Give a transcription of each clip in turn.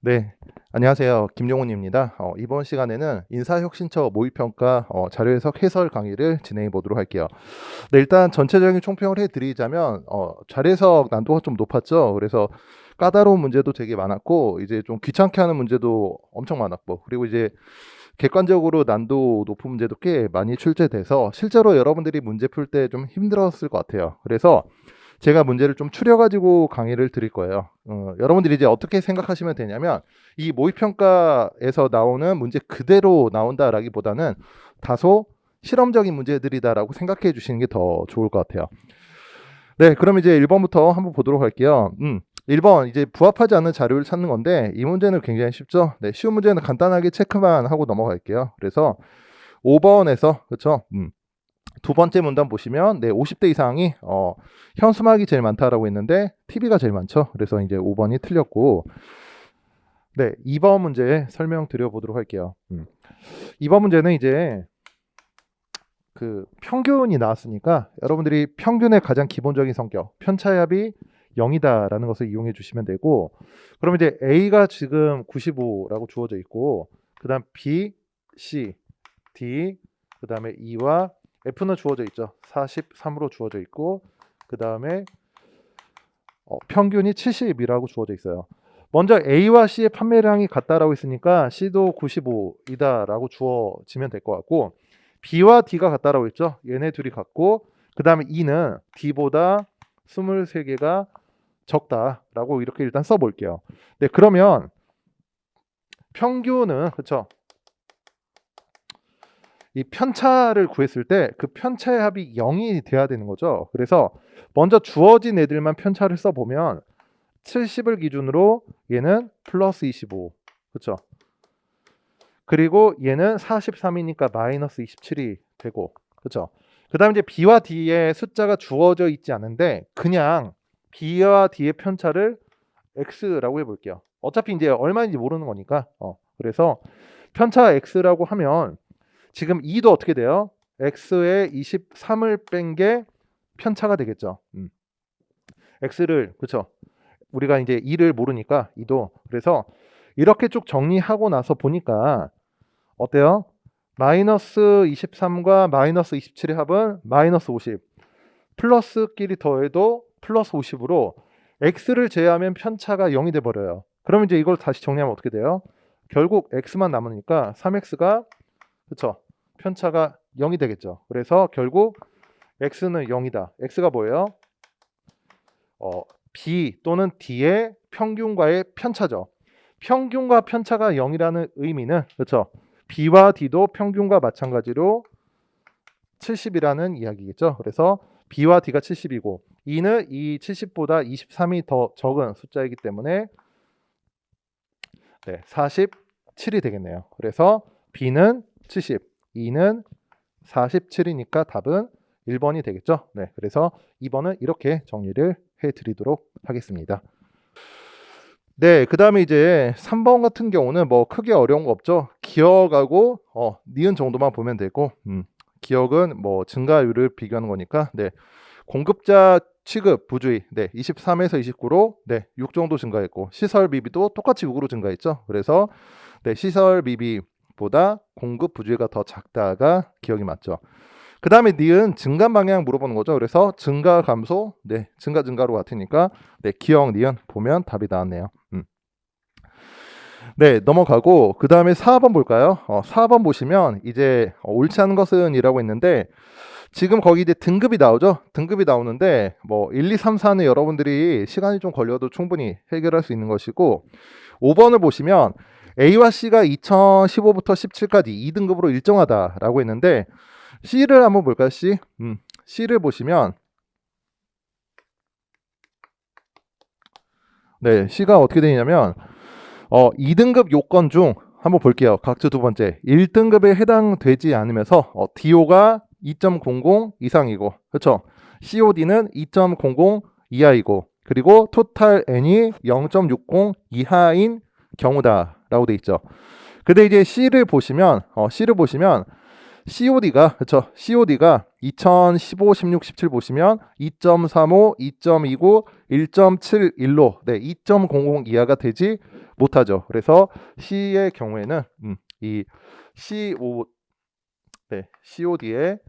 네, 안녕하세요. 김용훈입니다. 이번 시간에는 인사혁신처 모의평가 자료 해석 해설 강의를 진행해 보도록 할게요. 네, 일단 전체적인 총평을 해드리자면 자료 해석 난도가 좀 높았죠. 그래서 까다로운 문제도 되게 많았고 이제 좀 귀찮게 하는 문제도 엄청 많았고 그리고 이제 객관적으로 난도 높은 문제도 꽤 많이 출제돼서 실제로 여러분들이 문제 풀 때 좀 힘들었을 것 같아요. 그래서 제가 문제를 좀 추려가지고 강의를 드릴 거예요. 여러분들이 이제 어떻게 생각하시면 되냐면 이 모의평가에서 나오는 문제 그대로 나온다라기보다는 다소 실험적인 문제들이다라고 생각해 주시는 게 더 좋을 것 같아요. 네, 그럼 이제 1번부터 한번 보도록 할게요. 1번 이제 부합하지 않는 자료를 찾는 건데 이 문제는 굉장히 쉽죠. 네, 쉬운 문제는 간단하게 체크만 하고 넘어갈게요. 그래서 5번에서 그렇죠. 두 번째 문단 보시면 50대 이상이 현수막이 제일 많다라고 했는데 TV가 제일 많죠. 그래서 이제 5번이 틀렸고 2번 문제 설명 드려보도록 할게요. 2번 문제는 이제 그 평균이 나왔으니까 여러분들이 평균의 가장 기본적인 성격 편차의 합이 0이다라는 것을 이용해 주시면 되고 그럼 이제 A가 지금 95라고 주어져 있고 그 다음 B, C, D 그 다음에 E와 F는 주어져 있죠. 43으로 주어져 있고 그 다음에 평균이 70이라고 주어져 있어요. 먼저 A와 C의 판매량이 같다라고 했으니까 C도 95이다라고 주어지면 될 것 같고 B와 D가 같다라고 했죠. 얘네 둘이 같고 그 다음에 E는 D보다 23개가 적다라고 이렇게 일단 써볼게요. 네, 그러면 평균은 그렇죠. 이 편차를 구했을 때 그 편차의 합이 0이 돼야 되는 거죠. 그래서 먼저 주어진 애들만 편차를 써보면 70을 기준으로 얘는 플러스 25 그렇죠. 그리고 얘는 43이니까 마이너스 27이 되고 그렇죠. 그 다음에 이제 B와 D의 숫자가 주어져 있지 않은데 그냥 B와 D의 편차를 X라고 해볼게요. 어차피 이제 얼마인지 모르는 거니까 그래서 편차 X라고 하면 지금 2도 어떻게 돼요? X에 23을 뺀 게 편차가 되겠죠. X를 그렇죠. 우리가 이제 2를 모르니까 2도 그래서 이렇게 쭉 정리하고 나서 보니까 어때요? 마이너스 23과 마이너스 27의 합은 마이너스 50 플러스끼리 더해도 플러스 50으로 X를 제외하면 편차가 0이 돼버려요. 그럼 이제 이걸 다시 정리하면 어떻게 돼요? 결국 X만 남으니까 3X가 그쵸 편차가 0이 되겠죠. 그래서 결국 X는 0이다. X가 뭐예요? B 또는 D의 평균과의 편차죠. 평균과 편차가 0이라는 의미는 그렇죠. B와 D도 평균과 마찬가지로 70이라는 이야기겠죠. 그래서 B와 D가 70이고 E는 이 70보다 23이 더 적은 숫자이기 때문에 47이 되겠네요. 그래서 B는 70, E는 47이니까 답은 1번이 되겠죠. 네, 그래서 2번은 이렇게 정리를 해드리도록 하겠습니다. 네, 그 다음에 이제 3번 같은 경우는 뭐 크게 어려운 거 없죠. 기억하고 니은 정도만 보면 되고 기억은 뭐 증가율을 비교하는 거니까 공급자 취급 부주의 23에서 29로 6 정도 증가했고 시설 미비도 똑같이 6으로 증가했죠. 그래서 시설 미비보다 공급 부주의가 더 작다가 기억이 맞죠. 그 다음에 니은 증가 방향 물어보는 거죠. 그래서 증가 감소 증가로 같으니까 기억 니은 보면 답이 나왔네요. 넘어가고 그 다음에 4번 볼까요? 4번 보시면 이제 옳지 않은 것은 이라고 했는데 지금 거기 이제 등급이 나오죠. 등급이 나오는데 뭐 1, 2, 3, 4는 여러분들이 시간이 좀 걸려도 충분히 해결할 수 있는 것이고 5번을 보시면 A와 C가 2015부터 17까지 2등급으로 일정하다라고 했는데 C를 한번 볼까요? C? C를 보시면 C가 어떻게 되냐면 2등급 요건 중 한번 볼게요. 각주 두 번째 1등급에 해당되지 않으면서 DO가 2.00 이상이고 그렇죠. COD는 2.00 이하이고 그리고 토탈 N이 0.60 이하인 경우다라고 돼 있죠. 근데 이제 C를 보시면 COD가 그렇죠. COD가 2015, 16, 17 보시면 2.35, 2.29, 1.71로 2.00 이하가 되지 못하죠. 그래서 C의 경우에는 이 CO, 네, COD에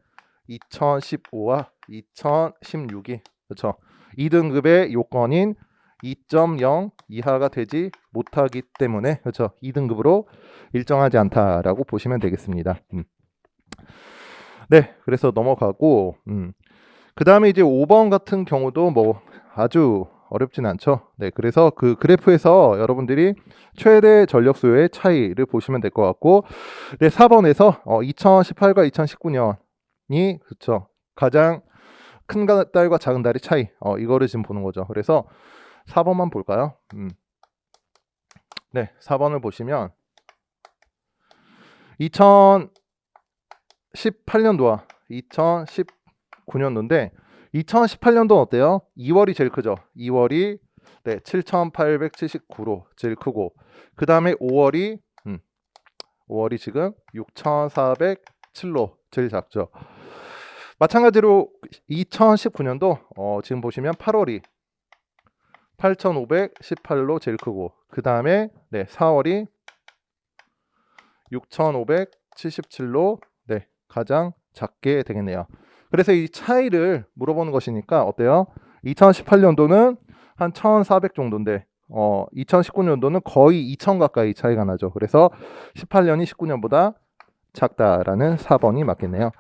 2015와 2016이 그렇죠. 2등급의 요건인 2.0 이하가 되지 못하기 때문에 그렇죠. 2등급으로 일정하지 않다라고 보시면 되겠습니다. 네, 그래서 넘어가고 그 다음에 이제 5번 같은 경우도 뭐 아주 어렵진 않죠. 네, 그래서 그 그래프에서 여러분들이 최대 전력 수요의 차이를 보시면 될 것 같고, 네, 4번에서 2018과 2019년이 그렇죠. 가장 큰 달과 작은 달의 차이, 이거를 지금 보는 거죠. 그래서 4번만 볼까요? 네, 4번을 보시면 2018년도와 2019년도인데 2018년도는 어때요? 2월이 제일 크죠. 2월이 네, 7,879로 제일 크고 그 다음에 5월이 지금 6,407로 제일 작죠. 마찬가지로 2019년도 지금 보시면 8월이 8,518로 제일 크고 그 다음에 네, 4월이 6,577로 네, 가장 작게 되겠네요. 그래서 이 차이를 물어보는 것이니까 어때요? 2018년도는 한 1,400 정도인데 2019년도는 거의 2,000 가까이 차이가 나죠. 그래서 18년이 19년보다 작다라는 4번이 맞겠네요.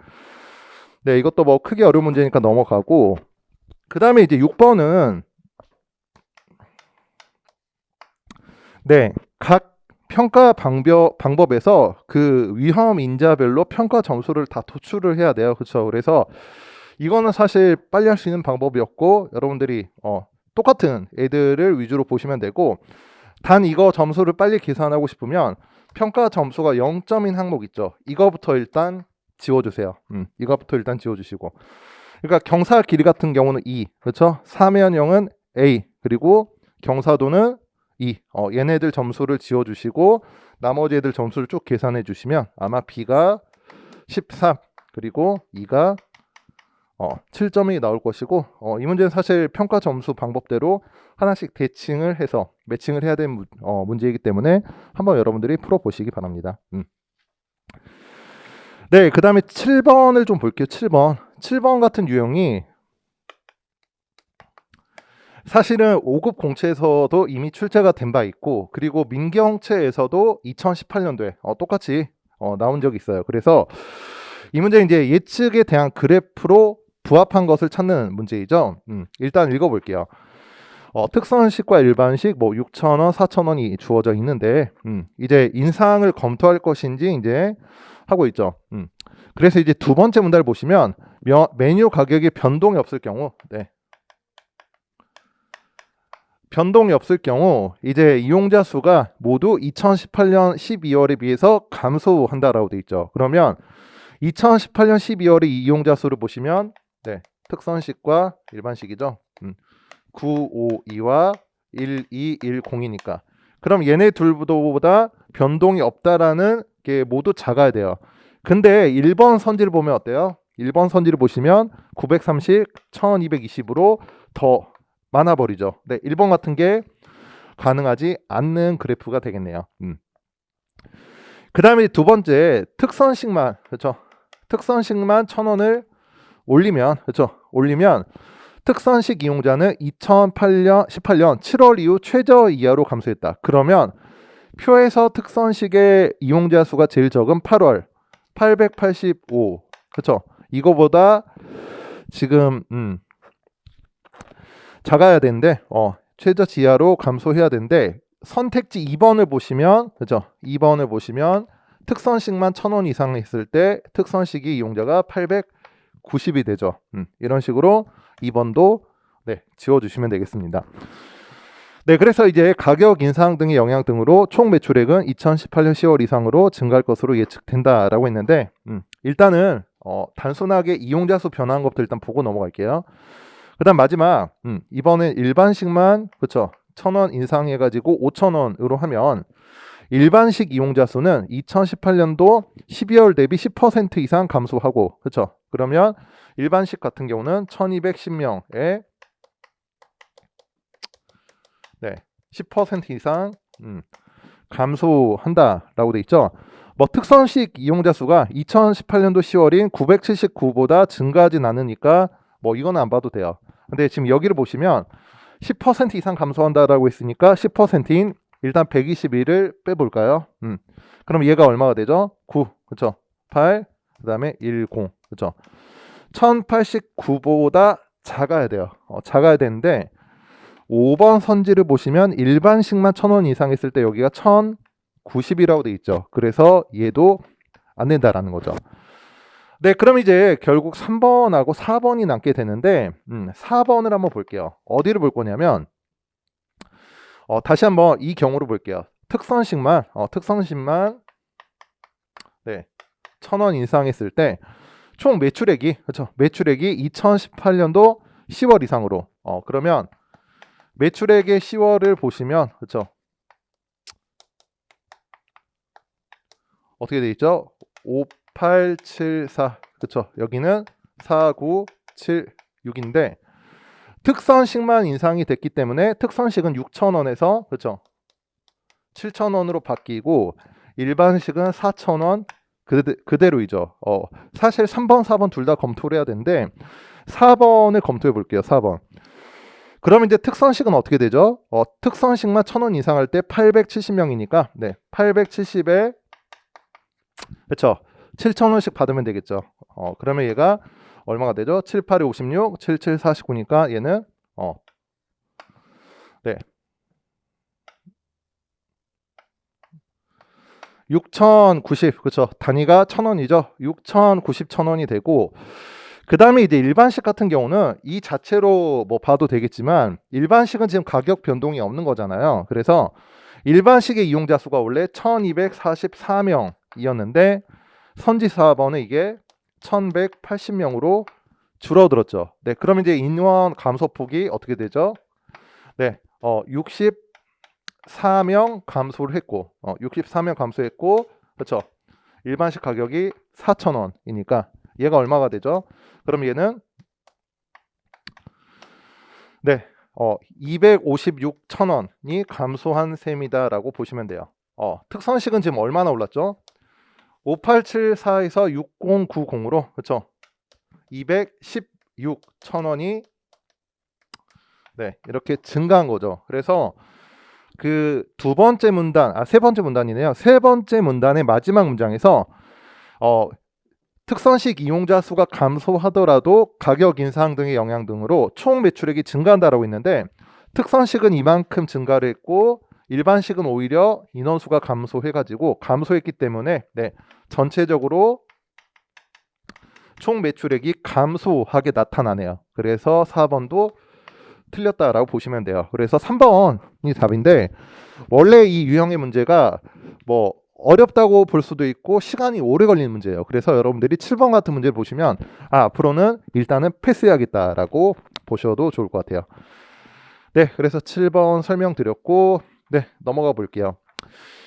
네, 이것도 뭐 크게 어려운 문제니까 넘어가고 그 다음에 이제 6번은 네, 각 평가 방법에서 그 위험 인자별로 평가 점수를 다 도출을 해야 돼요. 그렇죠? 그래서 이거는 사실 빨리 할 수 있는 방법이었고 여러분들이 똑같은 애들을 위주로 보시면 되고 단 이거 점수를 빨리 계산하고 싶으면 평가 점수가 0점인 항목 있죠. 이거부터 일단 지워주세요. 이거부터 일단 지워주시고 그러니까 경사 길이 같은 경우는 2, 그렇죠? 사면형은 A, 그리고 경사도는 2. 얘네들 점수를 지워주시고 나머지 애들 점수를 쭉 계산해 주시면 아마 B가 13 그리고 2가 7점이 나올 것이고 이 문제는 사실 평가 점수 방법대로 하나씩 대칭을 해서 매칭을 해야 되는 문제이기 때문에 한번 여러분들이 풀어보시기 바랍니다. 네, 그 다음에 7번을 좀 볼게요. 7번 같은 유형이 사실은 5급 공채에서도 이미 출제가 된 바 있고 그리고 민경채에서도 2018년도에 똑같이 나온 적이 있어요. 그래서 이 문제는 이제 예측에 대한 그래프로 부합한 것을 찾는 문제이죠. 일단 읽어볼게요. 특선식과 일반식 뭐 6,000원, 4,000원이 주어져 있는데 이제 인상을 검토할 것인지 이제 하고 있죠. 그래서 이제 두 번째 문단을 보시면 메뉴 가격이 변동이 없을 경우 네. 변동이 없을 경우 이제 이용자 수가 모두 2018년 12월에 비해서 감소한다라고 되어 있죠. 그러면 2018년 12월의 이용자 수를 보시면 네, 특선식과 일반식이죠. 952와 1210이니까 그럼 얘네 둘보다 변동이 없다라는 게 모두 작아야 돼요. 근데 1번 선지를 보면 어때요? 1번 선지를 보시면 930, 1220으로 더 많아버리죠. 네, 1번 같은 게 가능하지 않는 그래프가 되겠네요. 그 다음에 두 번째 특선식만 그렇죠. 특선식만 1,000원을 올리면 그렇죠. 올리면 특선식 이용자는 2018년 7월 이후 최저 이하로 감소했다. 그러면 표에서 특선식의 이용자 수가 제일 적은 8월 885 그렇죠. 이거보다 지금 작아야 되는데 최저 지하로 감소해야 되는데 선택지 2번을 보시면 그죠? 2번을 보시면 특선식만 1,000원 이상 했을 때 특선식이 이용자가 890이 되죠. 이런 식으로 2번도 네, 지워주시면 되겠습니다. 네, 그래서 이제 가격 인상 등의 영향 등으로 총 매출액은 2018년 10월 이상으로 증가할 것으로 예측된다라고 했는데 일단은 단순하게 이용자 수 변화한 것부터 일단 보고 넘어갈게요. 그 다음 마지막 이번엔 일반식만 그쵸 1,000원 인상해가지고 5,000원으로 하면 일반식 이용자 수는 2018년도 12월 대비 10% 이상 감소하고 그쵸 그러면 일반식 같은 경우는 1210명에 네, 10% 이상 감소한다라고 돼 있죠. 뭐 특선식 이용자 수가 2018년도 10월인 979보다 증가하진 않으니까 뭐 이건 안 봐도 돼요. 근데 지금 여기를 보시면 10% 이상 감소한다라고 했으니까 10%인 일단 121을 빼볼까요? 그럼 얘가 얼마가 되죠? 9, 그렇죠? 8, 그 다음에 10, 그렇죠? 1089보다 작아야 돼요. 작아야 되는데 5번 선지를 보시면 일반식만 1000원 이상 했을 때 여기가 1090이라고 돼 있죠. 그래서 얘도 안 된다라는 거죠. 네, 그럼 이제 결국 3번하고 4번이 남게 되는데 4번을 한번 볼게요. 어디를 볼 거냐면 다시 한번 이 경우로 볼게요. 특선식만 네, 1000원 이상했을 때 총 매출액이 그렇죠? 매출액이 2018년도 10월 이상으로 그러면 매출액의 10월을 보시면 그렇죠? 어떻게 돼 있죠? 5874 그렇죠? 여기는 4976인데 특선식만 인상이 됐기 때문에 특선식은 6,000원에서 그렇죠? 7,000원으로 바뀌고 일반식은 4,000원 그대로이죠. 사실 3번, 4번 둘 다 검토를 해야 되는데 4번을 검토해 볼게요. 4번. 그럼 이제 특선식은 어떻게 되죠? 특선식만 1,000원 이상 할 때 870명이니까 네, 870에 그렇죠. 7,000원씩 받으면 되겠죠. 그러면 얘가 얼마가 되죠? 7, 8이 56, 7, 7, 49니까 얘는 네. 6,090 그렇죠. 단위가 1,000원이죠. 6,090 1,000원이 되고 그 다음에 이제 일반식 같은 경우는 이 자체로 뭐 봐도 되겠지만 일반식은 지금 가격 변동이 없는 거잖아요. 그래서 일반식의 이용자 수가 원래 1,244명이었는데 선지 4번은 이게 1,180명으로 줄어들었죠. 네, 그럼 이제 인원 감소폭이 어떻게 되죠? 네, 64명 감소를 했고 64명 감소했고 그렇죠. 일반식 가격이 4,000원이니까 얘가 얼마가 되죠? 그럼 얘는 네, 256,000원이 감소한 셈이다라고 보시면 돼요. 특선식은 지금 얼마나 올랐죠? 5874에서 6090으로 그렇죠? 216,000원이 네, 이렇게 증가한 거죠. 그래서 그 세 번째 문단이네요. 세 번째 문단의 마지막 문장에서 특선식 이용자 수가 감소하더라도 가격 인상 등의 영향 등으로 총 매출액이 증가한다라고 했는데 특선식은 이만큼 증가를 했고 일반식은 오히려 인원수가 감소했기 때문에 네, 전체적으로 총 매출액이 감소하게 나타나네요. 그래서 4번도 틀렸다라고 보시면 돼요. 그래서 3번이 답인데 원래 이 유형의 문제가 뭐 어렵다고 볼 수도 있고 시간이 오래 걸리는 문제예요. 그래서 여러분들이 7번 같은 문제를 보시면 앞으로는 일단은 패스해야겠다라고 보셔도 좋을 것 같아요. 네, 그래서 7번 설명드렸고 네, 넘어가 볼게요.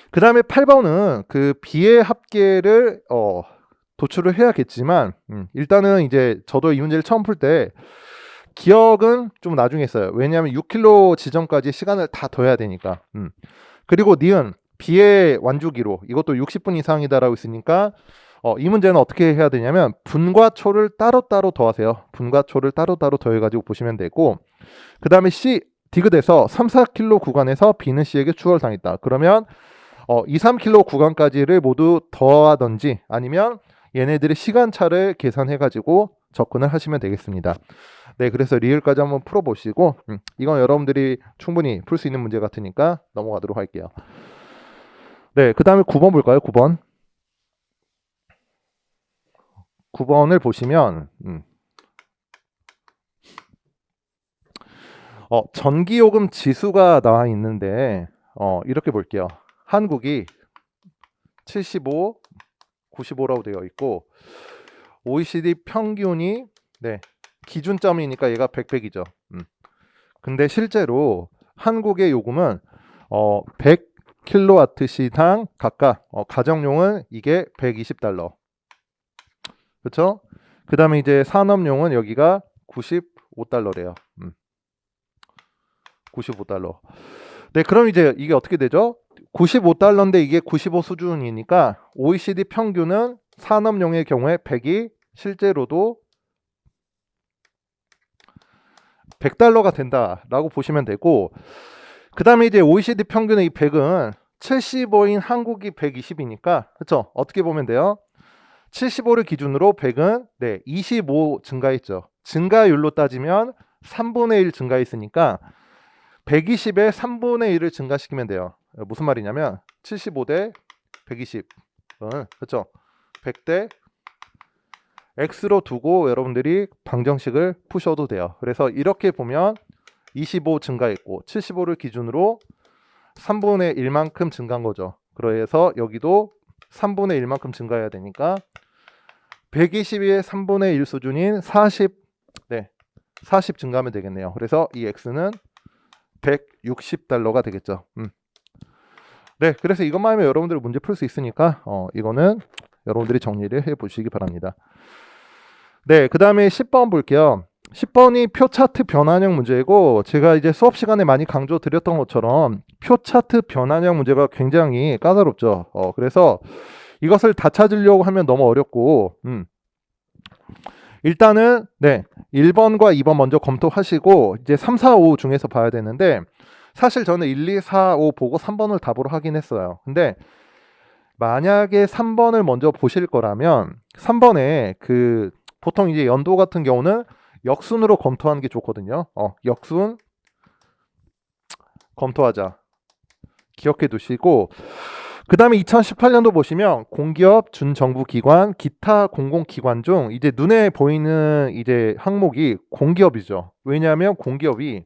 그 다음에 8번은 그 비의 합계를 도출을 해야겠지만 일단은 이제 저도 이 문제를 처음 풀 때 기억은 좀 나중에 했어요. 왜냐하면 6km 지점까지 시간을 다 둬야 되니까. 그리고 니은 비의 완주기로 이것도 60분 이상이다라고 있으니까 이 문제는 어떻게 해야 되냐면 분과 초를 따로따로 더하세요. 분과 초를 따로따로 더해가지고 보시면 되고 그 다음에 C 디귿에서 3, 4km 구간에서 B는 C에게 추월당했다. 그러면 2, 3km 구간까지를 모두 더하든지 아니면 얘네들의 시간차를 계산해가지고 접근을 하시면 되겠습니다. 네, 그래서 리을까지 한번 풀어보시고 이건 여러분들이 충분히 풀 수 있는 문제 같으니까 넘어가도록 할게요. 네, 그 다음에 9번 볼까요? 9번을 보시면 전기요금 지수가 나와 있는데 이렇게 볼게요. 한국이 75, 95라고 되어 있고 OECD 평균이 네, 기준점이니까 얘가 100, 100이죠. 근데 실제로 한국의 요금은 100kW시당 각각 가정용은 이게 120달러. 그렇죠? 그 다음에 이제 산업용은 여기가 95달러래요. 95달러. 네, 그럼 이제 이게 어떻게 되죠? 95달러인데 이게 95 수준이니까 OECD 평균은 산업용의 경우에 100이 실제로도 100달러가 된다라고 보시면 되고, 그 다음에 이제 OECD 평균의 이 100은 75인 한국이 120이니까, 그쵸? 어떻게 보면 돼요? 75를 기준으로 100은 25 증가했죠. 증가율로 따지면 3분의 1 증가했으니까 120에 3분의 1을 증가시키면 돼요. 무슨 말이냐면 75대 120, 그렇죠? 100대 x로 두고 여러분들이 방정식을 푸셔도 돼요. 그래서 이렇게 보면 25 증가했고 75를 기준으로 3분의 1만큼 증가한 거죠. 그래서 여기도 3분의 1만큼 증가해야 되니까 120의 3분의 1 수준인 40, 40 증가하면 되겠네요. 그래서 이 x는 160달러가 되겠죠. 네, 그래서 이것만 하면 여러분들 문제 풀 수 있으니까 이거는 여러분들이 정리를 해 보시기 바랍니다. 네, 그 다음에 10번 볼게요. 10번이 표 차트 변환형 문제이고, 제가 이제 수업 시간에 많이 강조 드렸던 것처럼 표 차트 변환형 문제가 굉장히 까다롭죠. 그래서 이것을 다 찾으려고 하면 너무 어렵고, 일단은 1번과 2번 먼저 검토하시고 이제 3, 4, 5 중에서 봐야 되는데, 사실 저는 1, 2, 4, 5 보고 3번을 답으로 하긴 했어요. 근데 만약에 3번을 먼저 보실 거라면 3번에 보통 이제 연도 같은 경우는 역순으로 검토하는 게 좋거든요. 역순 검토하자. 기억해 두시고, 그 다음에 2018년도 보시면 공기업, 준정부기관, 기타 공공기관 중 이제 눈에 보이는 이제 항목이 공기업이죠. 왜냐하면 공기업이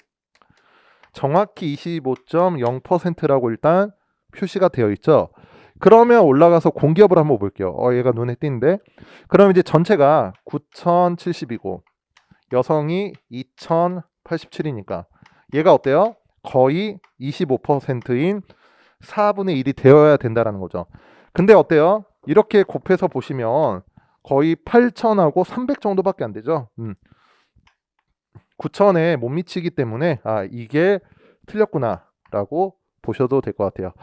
정확히 25.0%라고 일단 표시가 되어 있죠. 그러면 올라가서 공기업을 한번 볼게요. 얘가 눈에 띄는데, 그럼 이제 전체가 9,070이고 여성이 2,087이니까 얘가 어때요? 거의 25%인 4분의 1이 되어야 된다는 거죠. 근데 어때요? 이렇게 곱해서 보시면 거의 8,000하고 300 정도밖에 안 되죠. 9,000에 못 미치기 때문에 이게 틀렸구나 라고 보셔도 될 것 같아요.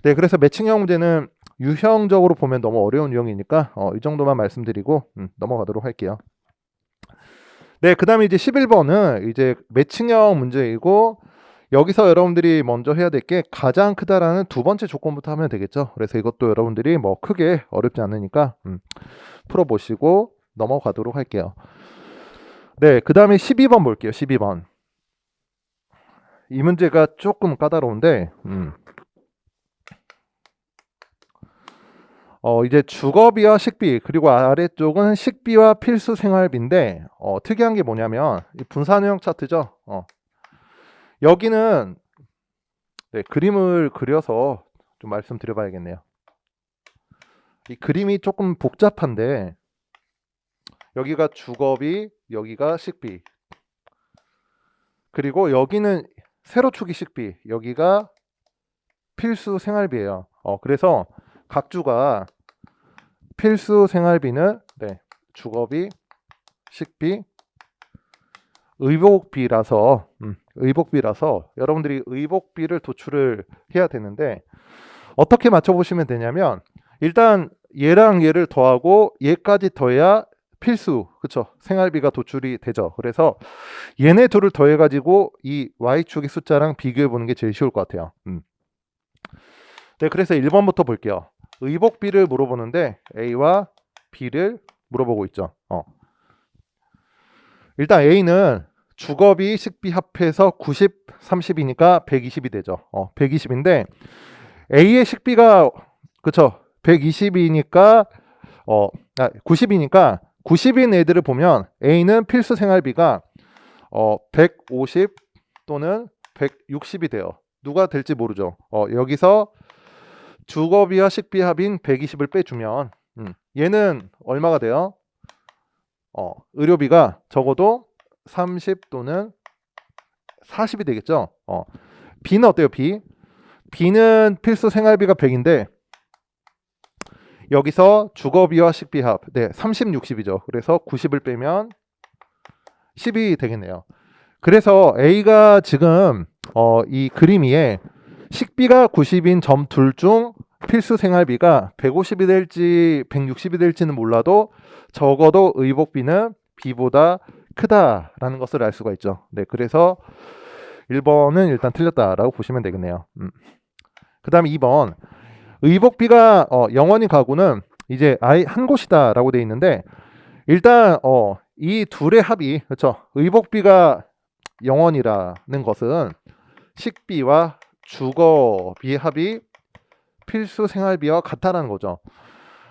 네, 그래서 매칭형 문제는 유형적으로 보면 너무 어려운 유형이니까 이 정도만 말씀드리고 넘어가도록 할게요. 네, 그 다음에 이제 11번은 이제 매칭형 문제이고, 여기서 여러분들이 먼저 해야 될 게 가장 크다라는 두 번째 조건부터 하면 되겠죠. 그래서 이것도 여러분들이 뭐 크게 어렵지 않으니까 풀어보시고 넘어가도록 할게요. 네, 그 다음에 12번 볼게요. 12번. 이 문제가 조금 까다로운데 이제 주거비와 식비, 그리고 아래쪽은 식비와 필수 생활비인데 특이한 게 뭐냐면 이 분산형 차트죠. 여기는 그림을 그려서 좀 말씀드려 봐야겠네요. 이 그림이 조금 복잡한데, 여기가 주거비, 여기가 식비, 그리고 여기는 세로축이 식비, 여기가 필수 생활비예요. 그래서 각 주가 필수 생활비는 주거비, 식비, 의복비라서 여러분들이 의복비를 도출을 해야 되는데, 어떻게 맞춰보시면 되냐면 일단 얘랑 얘를 더하고 얘까지 더해야 필수, 그쵸? 생활비가 도출이 되죠. 그래서 얘네 둘을 더해가지고 이 Y축의 숫자랑 비교해 보는 게 제일 쉬울 것 같아요. 네, 그래서 1번부터 볼게요. 의복비를 물어보는데 A와 B를 물어보고 있죠. 일단 A는 주거비, 식비 합해서 90, 30이니까 120이 되죠. 120인데 A의 식비가 그쵸? 120이니까 90이니까 90인 애들을 보면 A는 필수 생활비가 150 또는 160이 돼요. 누가 될지 모르죠. 여기서 주거비와 식비 합인 120을 빼주면 얘는 얼마가 돼요? 의료비가 적어도 30 또는 40이 되겠죠. B는 어때요? B는 필수 생활비가 100인데 여기서 주거비와 식비 합 30, 60이죠. 그래서 90을 빼면 10이 되겠네요. 그래서 A가 지금 이 그림 위에 식비가 90인 점 둘 중 필수 생활비가 150이 될지 160이 될지는 몰라도 적어도 의복비는 B보다 크다라는 것을 알 수가 있죠. 네, 그래서 1번은 일단 틀렸다라고 보시면 되겠네요. 그 다음에 2번 의복비가 0원인 가구는 이제 아예 한 곳이다라고 되어 있는데 일단 이 둘의 합이 그렇죠. 의복비가 0원이라는 것은 식비와 주거비 합이 필수 생활비와 같다라는 거죠.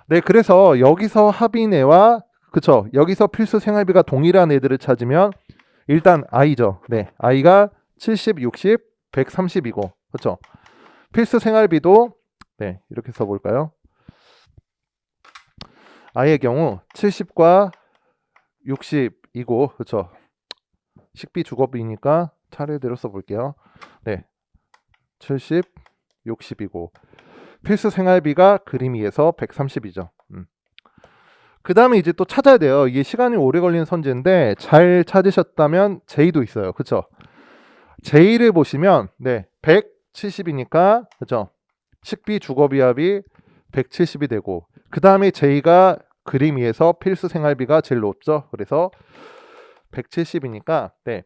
네, 그래서 여기서 합인 애와 그쵸, 여기서 필수 생활비가 동일한 애들을 찾으면 일단 I죠. 네, I가 70, 60, 130이고 그쵸. 필수 생활비도 네, 이렇게 써볼까요? I의 경우 70과 60이고 그쵸. 식비 주거비니까 차례대로 써볼게요. 네, 70, 60이고 필수 생활비가 그림 위에서 130이죠. 그 다음에 이제 또 찾아야 돼요. 이게 시간이 오래 걸리는 선지인데 잘 찾으셨다면 J도 있어요. 그쵸? J를 보시면 네, 170이니까 그쵸? 식비 주거비 합이 170이 되고 그 다음에 J가 그림 위에서 필수 생활비가 제일 높죠. 그래서 170이니까 네,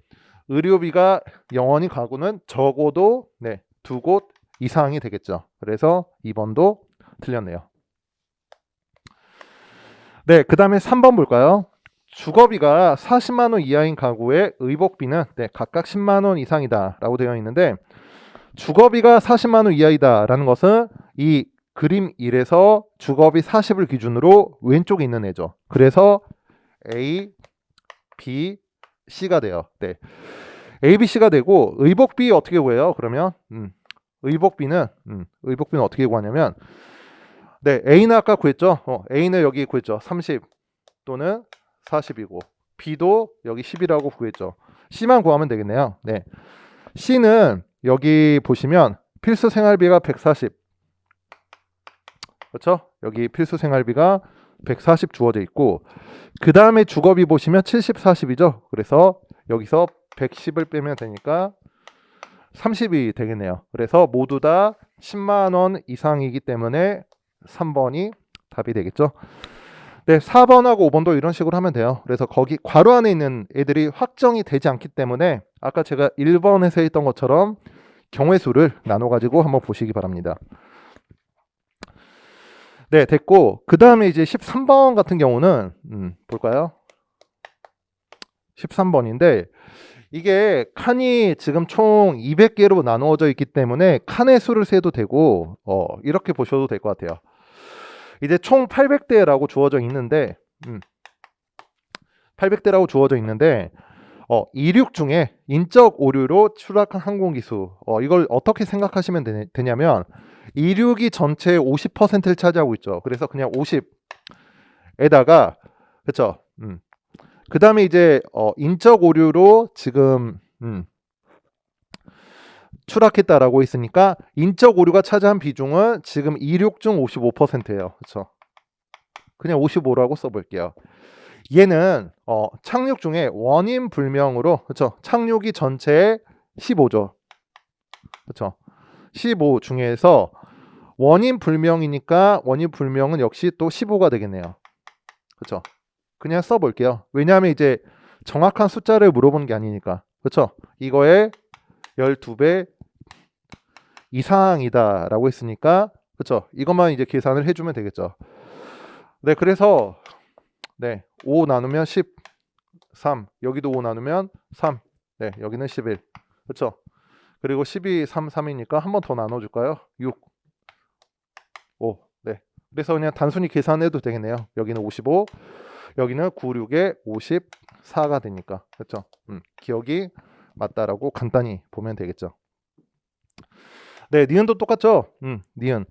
의료비가 0원이 가구는 적어도 네, 2곳 이상이 되겠죠. 그래서 2번도 틀렸네요. 네, 그 다음에 3번 볼까요? 주거비가 40만 원 이하인 가구의 의복비는 네, 각각 10만 원 이상이다 라고 되어 있는데 주거비가 40만 원 이하이다 라는 것은 이 그림 1에서 주거비 40을 기준으로 왼쪽에 있는 애죠. 그래서 A, B, C가 돼요. 네, A, B, C가 되고 의복비 어떻게 구해요? 그러면 의복비는 어떻게 구하냐면 네, A는 아까 구했죠. A는 여기 구했죠. 30 또는 40이고 B도 여기 10이라고 구했죠. C만 구하면 되겠네요. 네, C는 여기 보시면 필수 생활비가 140 그렇죠? 여기 필수 생활비가 140 주어져 있고 그 다음에 주거비 보시면 70, 40이죠. 그래서 여기서 110을 빼면 되니까 30이 되겠네요. 그래서 모두 다 10만 원 이상이기 때문에 3번이 답이 되겠죠. 네, 4번하고 5번도 이런 식으로 하면 돼요. 그래서 거기 괄호 안에 있는 애들이 확정이 되지 않기 때문에 아까 제가 1번에서 했던 것처럼 경우의 수를 나눠 가지고 한번 보시기 바랍니다. 네, 됐고 그 다음에 이제 13번 같은 경우는 볼까요? 13번인데 이게 칸이 지금 총 200개로 나누어져 있기 때문에 칸의 수를 세도 되고 이렇게 보셔도 될 것 같아요. 이제 총 800대라고 주어져 있는데 800대라고 주어져 있는데 이륙 중에 인적 오류로 추락한 항공기수 이걸 어떻게 생각하시면 되냐면 이륙이 전체의 50%를 차지하고 있죠. 그래서 그냥 50에다가 그쵸. 그 다음에 이제 인적 오류로 지금 추락했다라고 했으니까 인적 오류가 차지한 비중은 지금 이륙 중 55%예요. 그렇죠? 그냥 55라고 써볼게요. 얘는 착륙 중에 원인 불명으로 그렇죠? 착륙이 전체의 15죠. 그렇죠? 15 중에서 원인 불명이니까 원인 불명은 역시 또 15가 되겠네요. 그렇죠? 그냥 써볼게요. 왜냐하면 이제 정확한 숫자를 물어보는 게 아니니까. 그렇죠? 이거에 12배 이상이다 라고 했으니까 그렇죠? 이것만 이제 계산을 해주면 되겠죠. 네, 그래서 네, 5 나누면 13 여기도 5 나누면 3 네, 여기는 11 그렇죠? 그리고 12, 3, 3이니까 한 번 더 나눠줄까요? 6 5 네, 그래서 그냥 단순히 계산해도 되겠네요. 여기는 55 여기는 9, 6에 54가 되니까 그렇죠? 기억이 맞다라고 간단히 보면 되겠죠. 네, 니은도 똑같죠? 니은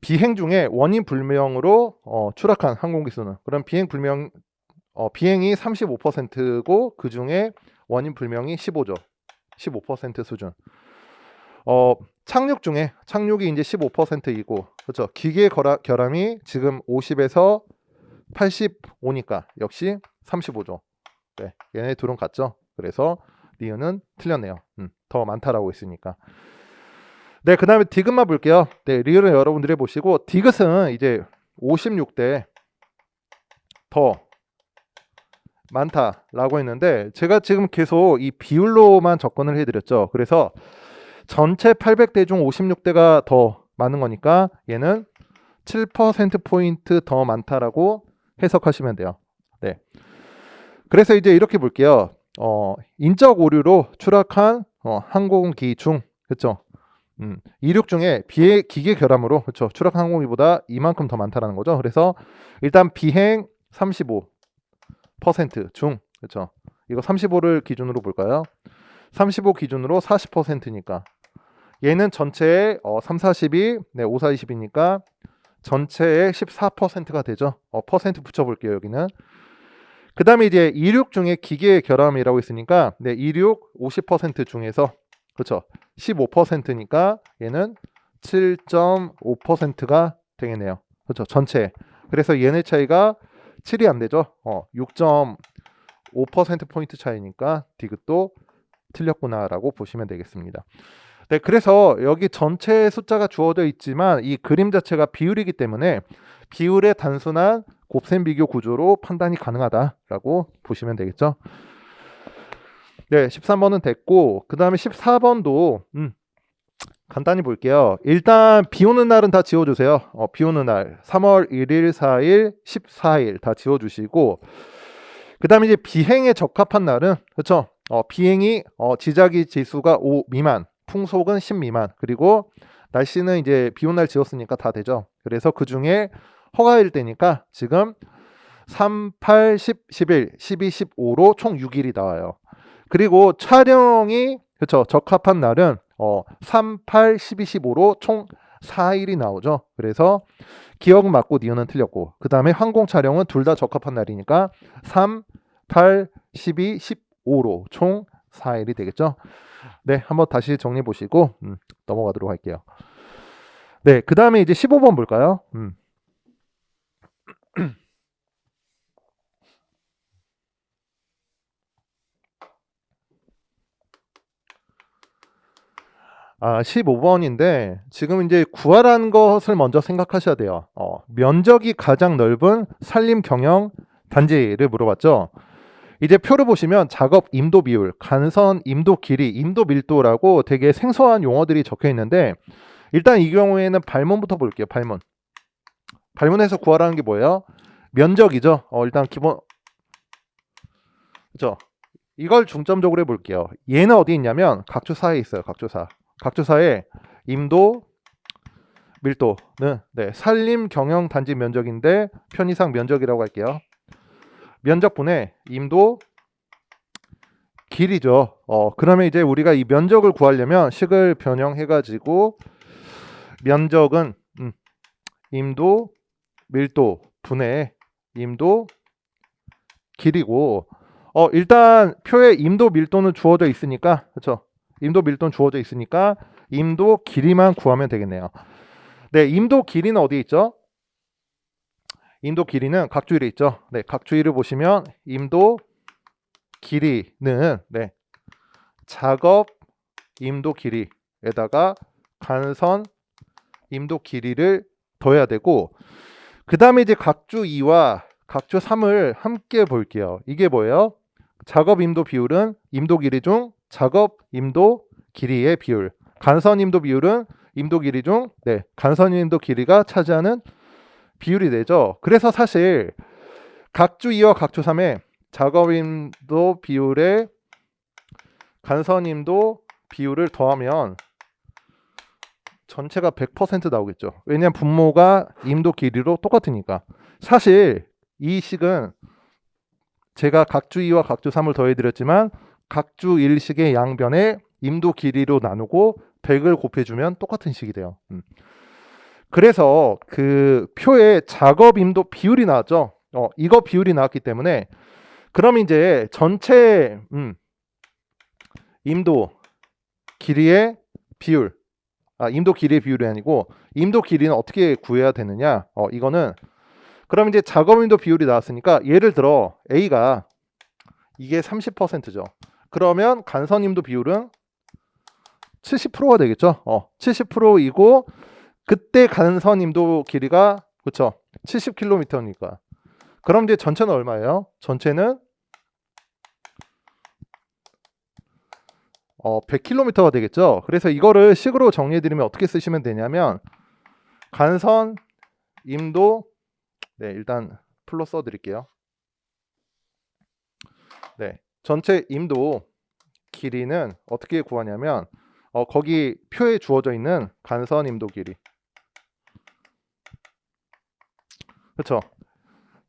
비행 중에 원인 불명으로 추락한 항공기수는 그럼 비행이 35%고 그 중에 원인 불명이 15죠. 15% 수준. 착륙 중에 착륙이 이제 15%이고 그렇죠. 기계 결함이 지금 50에서 85니까 역시 35죠. 네, 얘네 둘은 같죠. 그래서 니은은 틀렸네요. 더 많다라고 했으니까. 네, 그 다음에 디귿만 볼게요. 네, 리을은 여러분들이 보시고, 디귿은 이제 56대 더 많다라고 했는데, 제가 지금 계속 이 비율로만 접근을 해드렸죠. 그래서 전체 800대 중 56대가 더 많은 거니까 얘는 7%포인트 더 많다라고 해석하시면 돼요. 네. 그래서 이제 이렇게 볼게요. 인적 오류로 추락한 항공기 중, 그렇죠? 이륙 중에 기계 결함으로, 그렇죠? 추락한 항공기보다 이만큼 더 많다라는 거죠. 그래서 일단 비행 35% 중, 그렇죠? 이거 35를 기준으로 볼까요? 35 기준으로 40%니까 얘는 전체의 3, 42, 네, 5, 4, 20이니까 전체의 14%가 되죠. 퍼센트 붙여볼게요, 여기는. 그 다음에 이제 이륙 중에 기계 결함이라고 했으니까, 네, 이륙 50% 중에서, 그렇죠, 15%니까 얘는 7.5%가 되겠네요. 그렇죠, 전체. 그래서 얘네 차이가 7이 안 되죠. 6.5%포인트 차이니까 디귿도 틀렸구나라고 보시면 되겠습니다. 네, 그래서 여기 전체 숫자가 주어져 있지만 이 그림 자체가 비율이기 때문에 비율의 단순한 곱셈 비교 구조로 판단이 가능하다라고 보시면 되겠죠. 네, 13번은 됐고, 그 다음에 14번도 간단히 볼게요. 일단 비 오는 날은 다 지워주세요. 비 오는 날 3월 1일, 4일, 14일 다 지워주시고, 그 다음에 이제 비행에 적합한 날은, 그렇죠? 비행이 지자기 지수가 5 미만, 풍속은 10 미만, 그리고 날씨는 이제 비 온 날 지웠으니까 다 되죠. 그래서 그 중에 허가일 때니까 지금 3, 8, 10, 11, 12, 15로 총 6일이 나와요. 그리고 촬영이, 그렇죠, 적합한 날은 3, 8, 12, 15로 총 4일이 나오죠. 그래서 기억은 맞고 니은은 틀렸고, 그 다음에 항공 촬영은 둘 다 적합한 날이니까 3, 8, 12, 15로 총 4일이 되겠죠. 네, 한번 다시 정리해 보시고 넘어가도록 할게요. 네, 그 다음에 이제 15번 볼까요? 아, 15번인데 지금 이제 구하라는 것을 먼저 생각하셔야 돼요. 면적이 가장 넓은 산림 경영 단지를 물어봤죠. 이제 표를 보시면 작업 임도 비율, 간선 임도 길이, 임도 밀도라고 되게 생소한 용어들이 적혀 있는데, 일단 이 경우에는 발문부터 볼게요. 발문에서 구하라는 게 뭐예요? 면적이죠. 일단 기본, 그죠? 이걸 중점적으로 해볼게요. 얘는 어디 있냐면 각주사에 있어요. 각주사에 임도 밀도는, 네, 산림 경영 단지 면적인데 편의상 면적이라고 할게요. 면적분의 임도 길이죠. 그러면 이제 우리가 이 면적을 구하려면 식을 변형해가지고 면적은 임도 밀도 분의 임도 길이고, 일단 표에 임도 밀도는 주어져 있으니까, 그렇죠? 임도 밀도는 주어져 있으니까 임도 길이만 구하면 되겠네요. 네, 임도 길이는 어디 있죠? 임도 길이는 각주일에 있죠. 네, 각주일을 보시면 임도 길이는, 네, 작업 임도 길이에다가 간선 임도 길이를 더해야 되고, 그 다음에 이제 각주 2와 각주 3을 함께 볼게요. 이게 뭐예요? 작업 임도 비율은 임도 길이 중 작업 임도 길이의 비율, 간선 임도 비율은 임도 길이 중, 네, 간선 임도 길이가 차지하는 비율이 되죠. 그래서 사실 각주 2와 각주 3의 작업임도 비율에 간선임도 비율을 더하면 전체가 100% 나오겠죠. 왜냐하면 분모가 임도 길이로 똑같으니까. 사실 이 식은 제가 각주 2와 각주 3을 더해드렸지만 각주 1식의 양변에 임도 길이로 나누고 100을 곱해주면 똑같은 식이 돼요. 그래서 그 표에 작업 임도 비율이 나왔죠. 이거 비율이 나왔기 때문에, 그럼 이제 전체 임도 길이의 비율, 임도 길이의 비율이 아니고 임도 길이는 어떻게 구해야 되느냐? 이거는, 그럼 이제 작업 임도 비율이 나왔으니까 예를 들어 A가 이게 30%죠. 그러면 간선 임도 비율은 70%가 되겠죠. 70%이고 그때 간선 임도 길이가 그렇죠. 70km니까. 그럼 이제 전체는 얼마예요? 전체는 100km가 되겠죠. 그래서 이거를 식으로 정리해 드리면 어떻게 쓰시면 되냐면 간선 임도 네, 일단 풀로 써 드릴게요. 네. 전체 임도 길이는 어떻게 구하냐면 거기 표에 주어져 있는 간선 임도 길이. 그렇죠?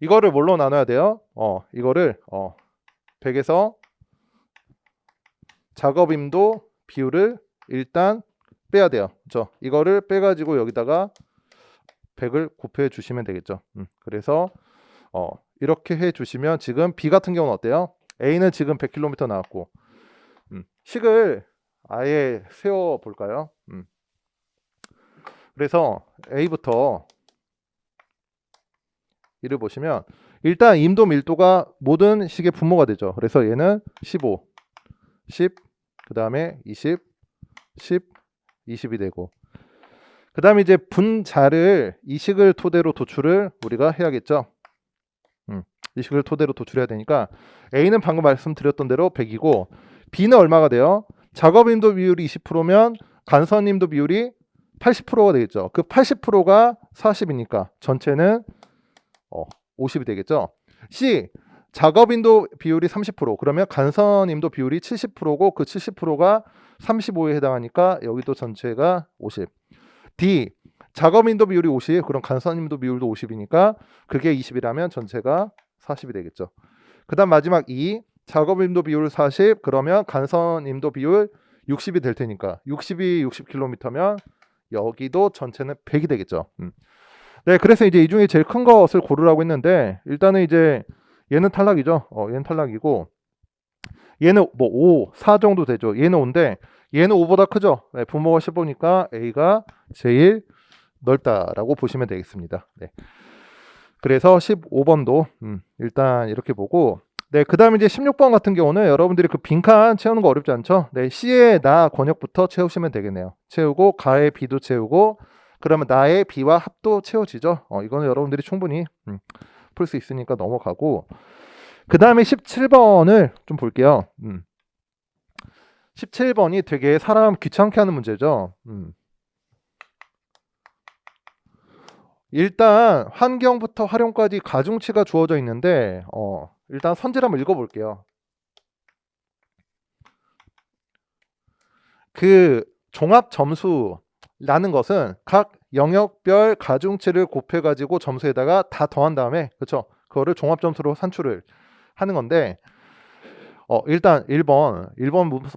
이거를 뭘로 나눠야 돼요? 이거를 100에서 작업 임도 비율을 일단 빼야 돼요. 그렇죠? 이거를 빼 가지고 여기다가 100을 곱해 주시면 되겠죠. 그래서 이렇게 해 주시면 지금 B 같은 경우는 어때요? A는 지금 100km 나왔고 식을 아예 세워 볼까요? 그래서 A부터 이를 보시면 일단 임도 밀도가 모든 식의 분모가 되죠. 그래서 얘는 15, 10, 그 다음에 20, 10, 20이 되고 그 다음에 이제 분자를 이 식을 토대로 도출을 우리가 해야겠죠. 이 식을 토대로 도출해야 되니까 A는 방금 말씀드렸던 대로 100이고 B는 얼마가 돼요? 작업임도 비율이 20%면 간선임도 비율이 80%가 되겠죠. 그 80%가 40이니까 전체는 50이 되겠죠. C 작업임도 비율이 30% 그러면 간선임도 비율이 70%고 그 70%가 35에 해당하니까 여기도 전체가 50. D 작업임도 비율이 50 그럼 간선임도 비율도 50이니까 그게 20이라면 전체가 40이 되겠죠. 그 다음 마지막 E 작업임도 비율 40 그러면 간선임도 비율 60이 될 테니까 60이 60km면 여기도 전체는 100이 되겠죠. 네, 그래서 이제 이 중에 제일 큰 것을 고르라고 했는데 일단은 이제 얘는 탈락이죠. 얘는 탈락이고 얘는 뭐 5, 4 정도 되죠. 얘는 5인데 얘는 5보다 크죠. 네, 분모가 15니까 A가 제일 넓다라고 보시면 되겠습니다. 네. 그래서 15번도 일단 이렇게 보고 네, 그 다음에 이제 16번 같은 경우는 여러분들이 그 빈칸 채우는 거 어렵지 않죠? 네, C의 나 권역부터 채우시면 되겠네요. 채우고 가의 B도 채우고 그러면 나의 B와 합도 채워지죠. 이거는 여러분들이 충분히 풀 수 있으니까 넘어가고 그 다음에 17번을 좀 볼게요. 17번이 되게 사람 귀찮게 하는 문제죠. 일단 환경부터 활용까지 가중치가 주어져 있는데 일단 선지를 한번 읽어볼게요. 그 종합 점수라는 것은 각 영역별 가중치를 곱해가지고 점수에다가 다 더한 다음에 그렇죠? 그거를 종합 점수로 산출을 하는 건데 일단 1번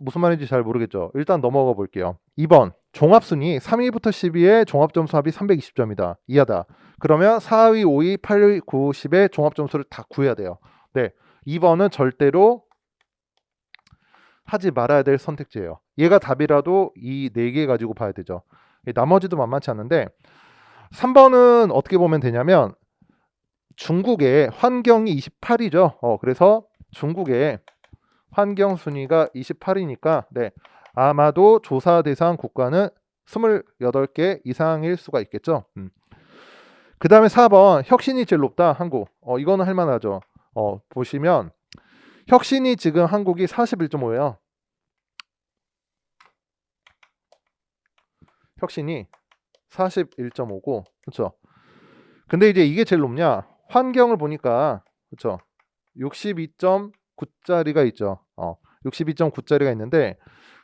무슨 말인지 잘 모르겠죠. 일단 넘어가 볼게요. 2번 종합순위 3위부터 10위의 종합점수 합이 320점이다. 이하다. 그러면 4위, 5위, 8위, 9, 10의 종합점수를 다 구해야 돼요. 네, 2번은 절대로 하지 말아야 될 선택지예요. 얘가 답이라도 이 4개 가지고 봐야 되죠. 나머지도 만만치 않은데 3번은 어떻게 보면 되냐면 중국의 환경이 28이죠. 그래서 중국의 환경 순위가 28이니까 네, 아마도 조사 대상 국가는 28개 이상일 수가 있겠죠. 그 다음에 4번 혁신이 제일 높다 한국. 이거는 할만하죠. 보시면 혁신이 지금 한국이 41.5예요. 혁신이 41.5고 그렇죠. 근데 이제 이게 제일 높냐? 환경을 보니까 그렇죠. 62.9짜리가 있죠. 62.9짜리가 있는데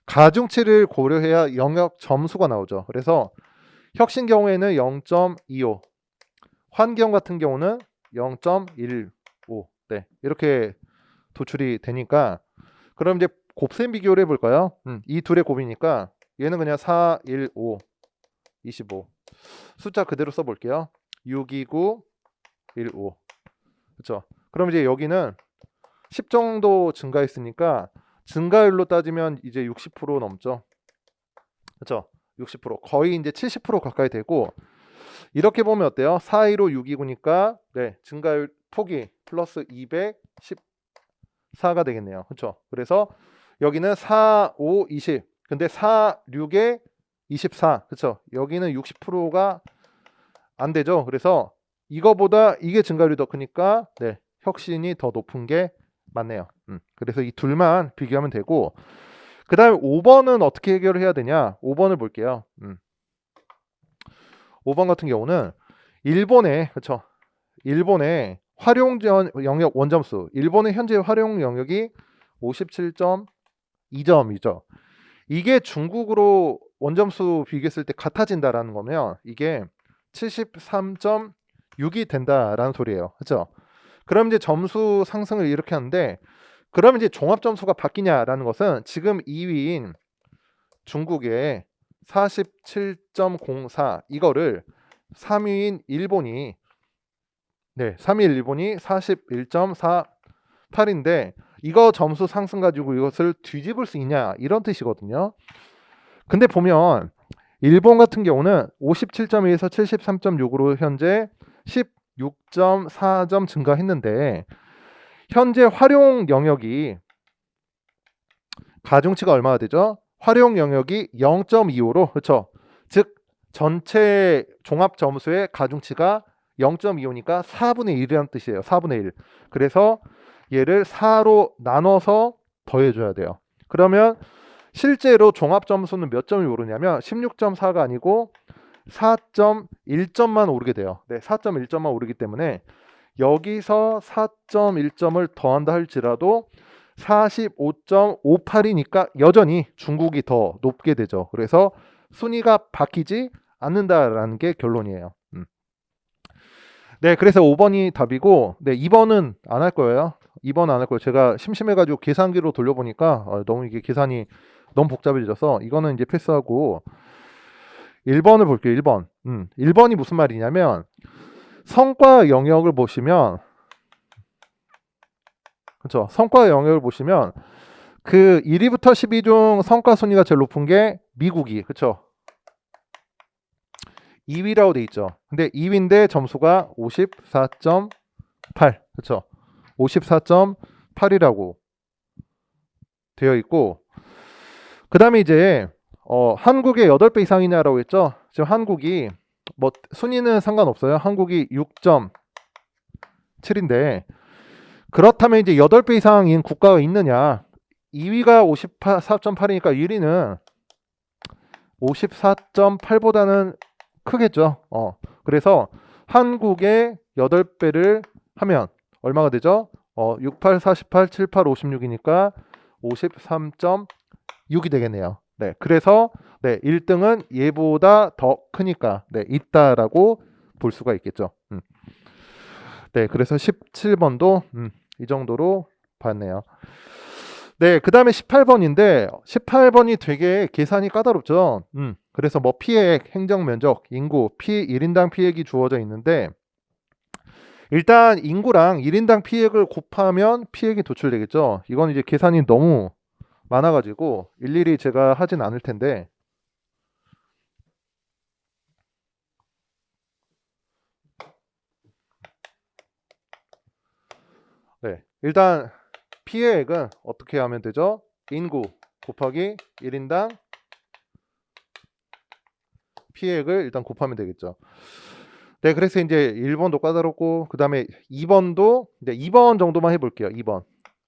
가중치를 고려해야 영역 점수가 나오죠. 그래서 혁신 경우에는 0.25, 환경 같은 경우는 0.15. 네, 이렇게 도출이 되니까 그럼 이제 곱셈 비교를 해볼까요? 이 둘의 곱이니까 얘는 그냥 4, 1, 5, 25 숫자 그대로 써볼게요. 6, 2, 9, 1, 5 그렇죠? 그럼 이제 여기는 10 정도 증가했으니까 증가율로 따지면 이제 60% 넘죠. 그렇죠? 60% 거의 이제 70% 가까이 되고 이렇게 보면 어때요? 4, 2로 6, 2구니까 네, 증가율 폭이 플러스 214가 되겠네요. 그렇죠? 그래서 여기는 4, 5, 20 근데 4, 6에 24. 그쵸? 여기는 60%가 안 되죠. 그래서 이거보다 이게 증가율이 더 크니까 네, 혁신이 더 높은 게 맞네요. 그래서 이 둘만 비교하면 되고, 그 다음에 5번은 어떻게 해결을 해야 되냐? 5번을 볼게요. 5번 같은 경우는 일본의, 그쵸? 일본의 활용 영역 원점수, 일본의 현재 활용 영역이 57.2점이죠. 이게 중국으로 원점수 비교했을 때 같아진다라는 거면 이게 73.6이 된다라는 소리예요. 그렇죠? 그럼 이제 점수 상승을 이렇게 하는데, 그럼 이제 종합 점수가 바뀌냐라는 것은 지금 2위인 중국의 47.04 이거를 3위인 일본이 41.48인데 이거 점수 상승 가지고 이것을 뒤집을 수 있냐 이런 뜻이거든요. 근데 보면 일본 같은 경우는 57.2에서 73.6으로 현재 16.4점 증가했는데 현재 활용 영역이 가중치가 얼마나 되죠? 활용 영역이 0.25로 그렇죠. 즉 전체 종합 점수의 가중치가 0.25니까 4분의 1이라는 뜻이에요. 4분의 1. 그래서 얘를 4로 나눠서 더해줘야 돼요. 그러면 실제로 종합 점수는 몇 점이 오르냐면 16.4가 아니고 4.1점만 오르게 돼요. 네, 4.1점만 오르기 때문에 여기서 4.1점을 더한다 할지라도 45.58이니까 여전히 중국이 더 높게 되죠. 그래서 순위가 바뀌지 않는다라는 게 결론이에요. 네, 그래서 5번이 답이고, 네, 2번은 안 할 거예요. 2번 안 할 거예요. 제가 심심해가지고 계산기로 돌려보니까 너무 이게 계산이 너무 복잡해져서 이거는 이제 패스하고 1번을 볼게요. 1번. 1번이 무슨 말이냐면 성과 영역을 보시면, 그렇죠? 성과 영역을 보시면 그 1위부터 10위 중 성과 순위가 제일 높은 게 미국이, 그렇죠? 2위라고 돼 있죠. 근데 2위인데 점수가 54.8, 그렇죠? 54.8이라고 되어 있고, 그 다음에 이제 한국의 8배 이상이냐라고 했죠. 지금 한국이 뭐 순위는 상관없어요. 한국이 6.7인데 그렇다면 이제 8배 이상인 국가가 있느냐? 2위가 54.8이니까 1위는 54.8보다는 크겠죠. 그래서 한국의 8배를 하면 얼마가 되죠? 68, 48, 78, 56이니까 53.6이 되겠네요. 네, 그래서 네, 1등은 얘보다 더 크니까 네, 있다라고 볼 수가 있겠죠. 네, 그래서 17번도 이 정도로 봤네요. 네, 그 다음에 18번인데 18번이 되게 계산이 까다롭죠. 그래서 뭐 피해액, 행정면적, 인구, 1인당 피해액이 주어져 있는데 일단 인구랑 1인당 피해액을 곱하면 피해액이 도출되겠죠. 이건 이제 계산이 너무 많아가지고 일일이 제가 하진 않을 텐데, 네, 일단 피해액은 어떻게 하면 되죠? 인구 곱하기 1인당 피해액을 일단 곱하면 되겠죠. 네, 그래서 이제 1번도 까다롭고 그 다음에 2번도 이제 2번 정도만 해볼게요. 2번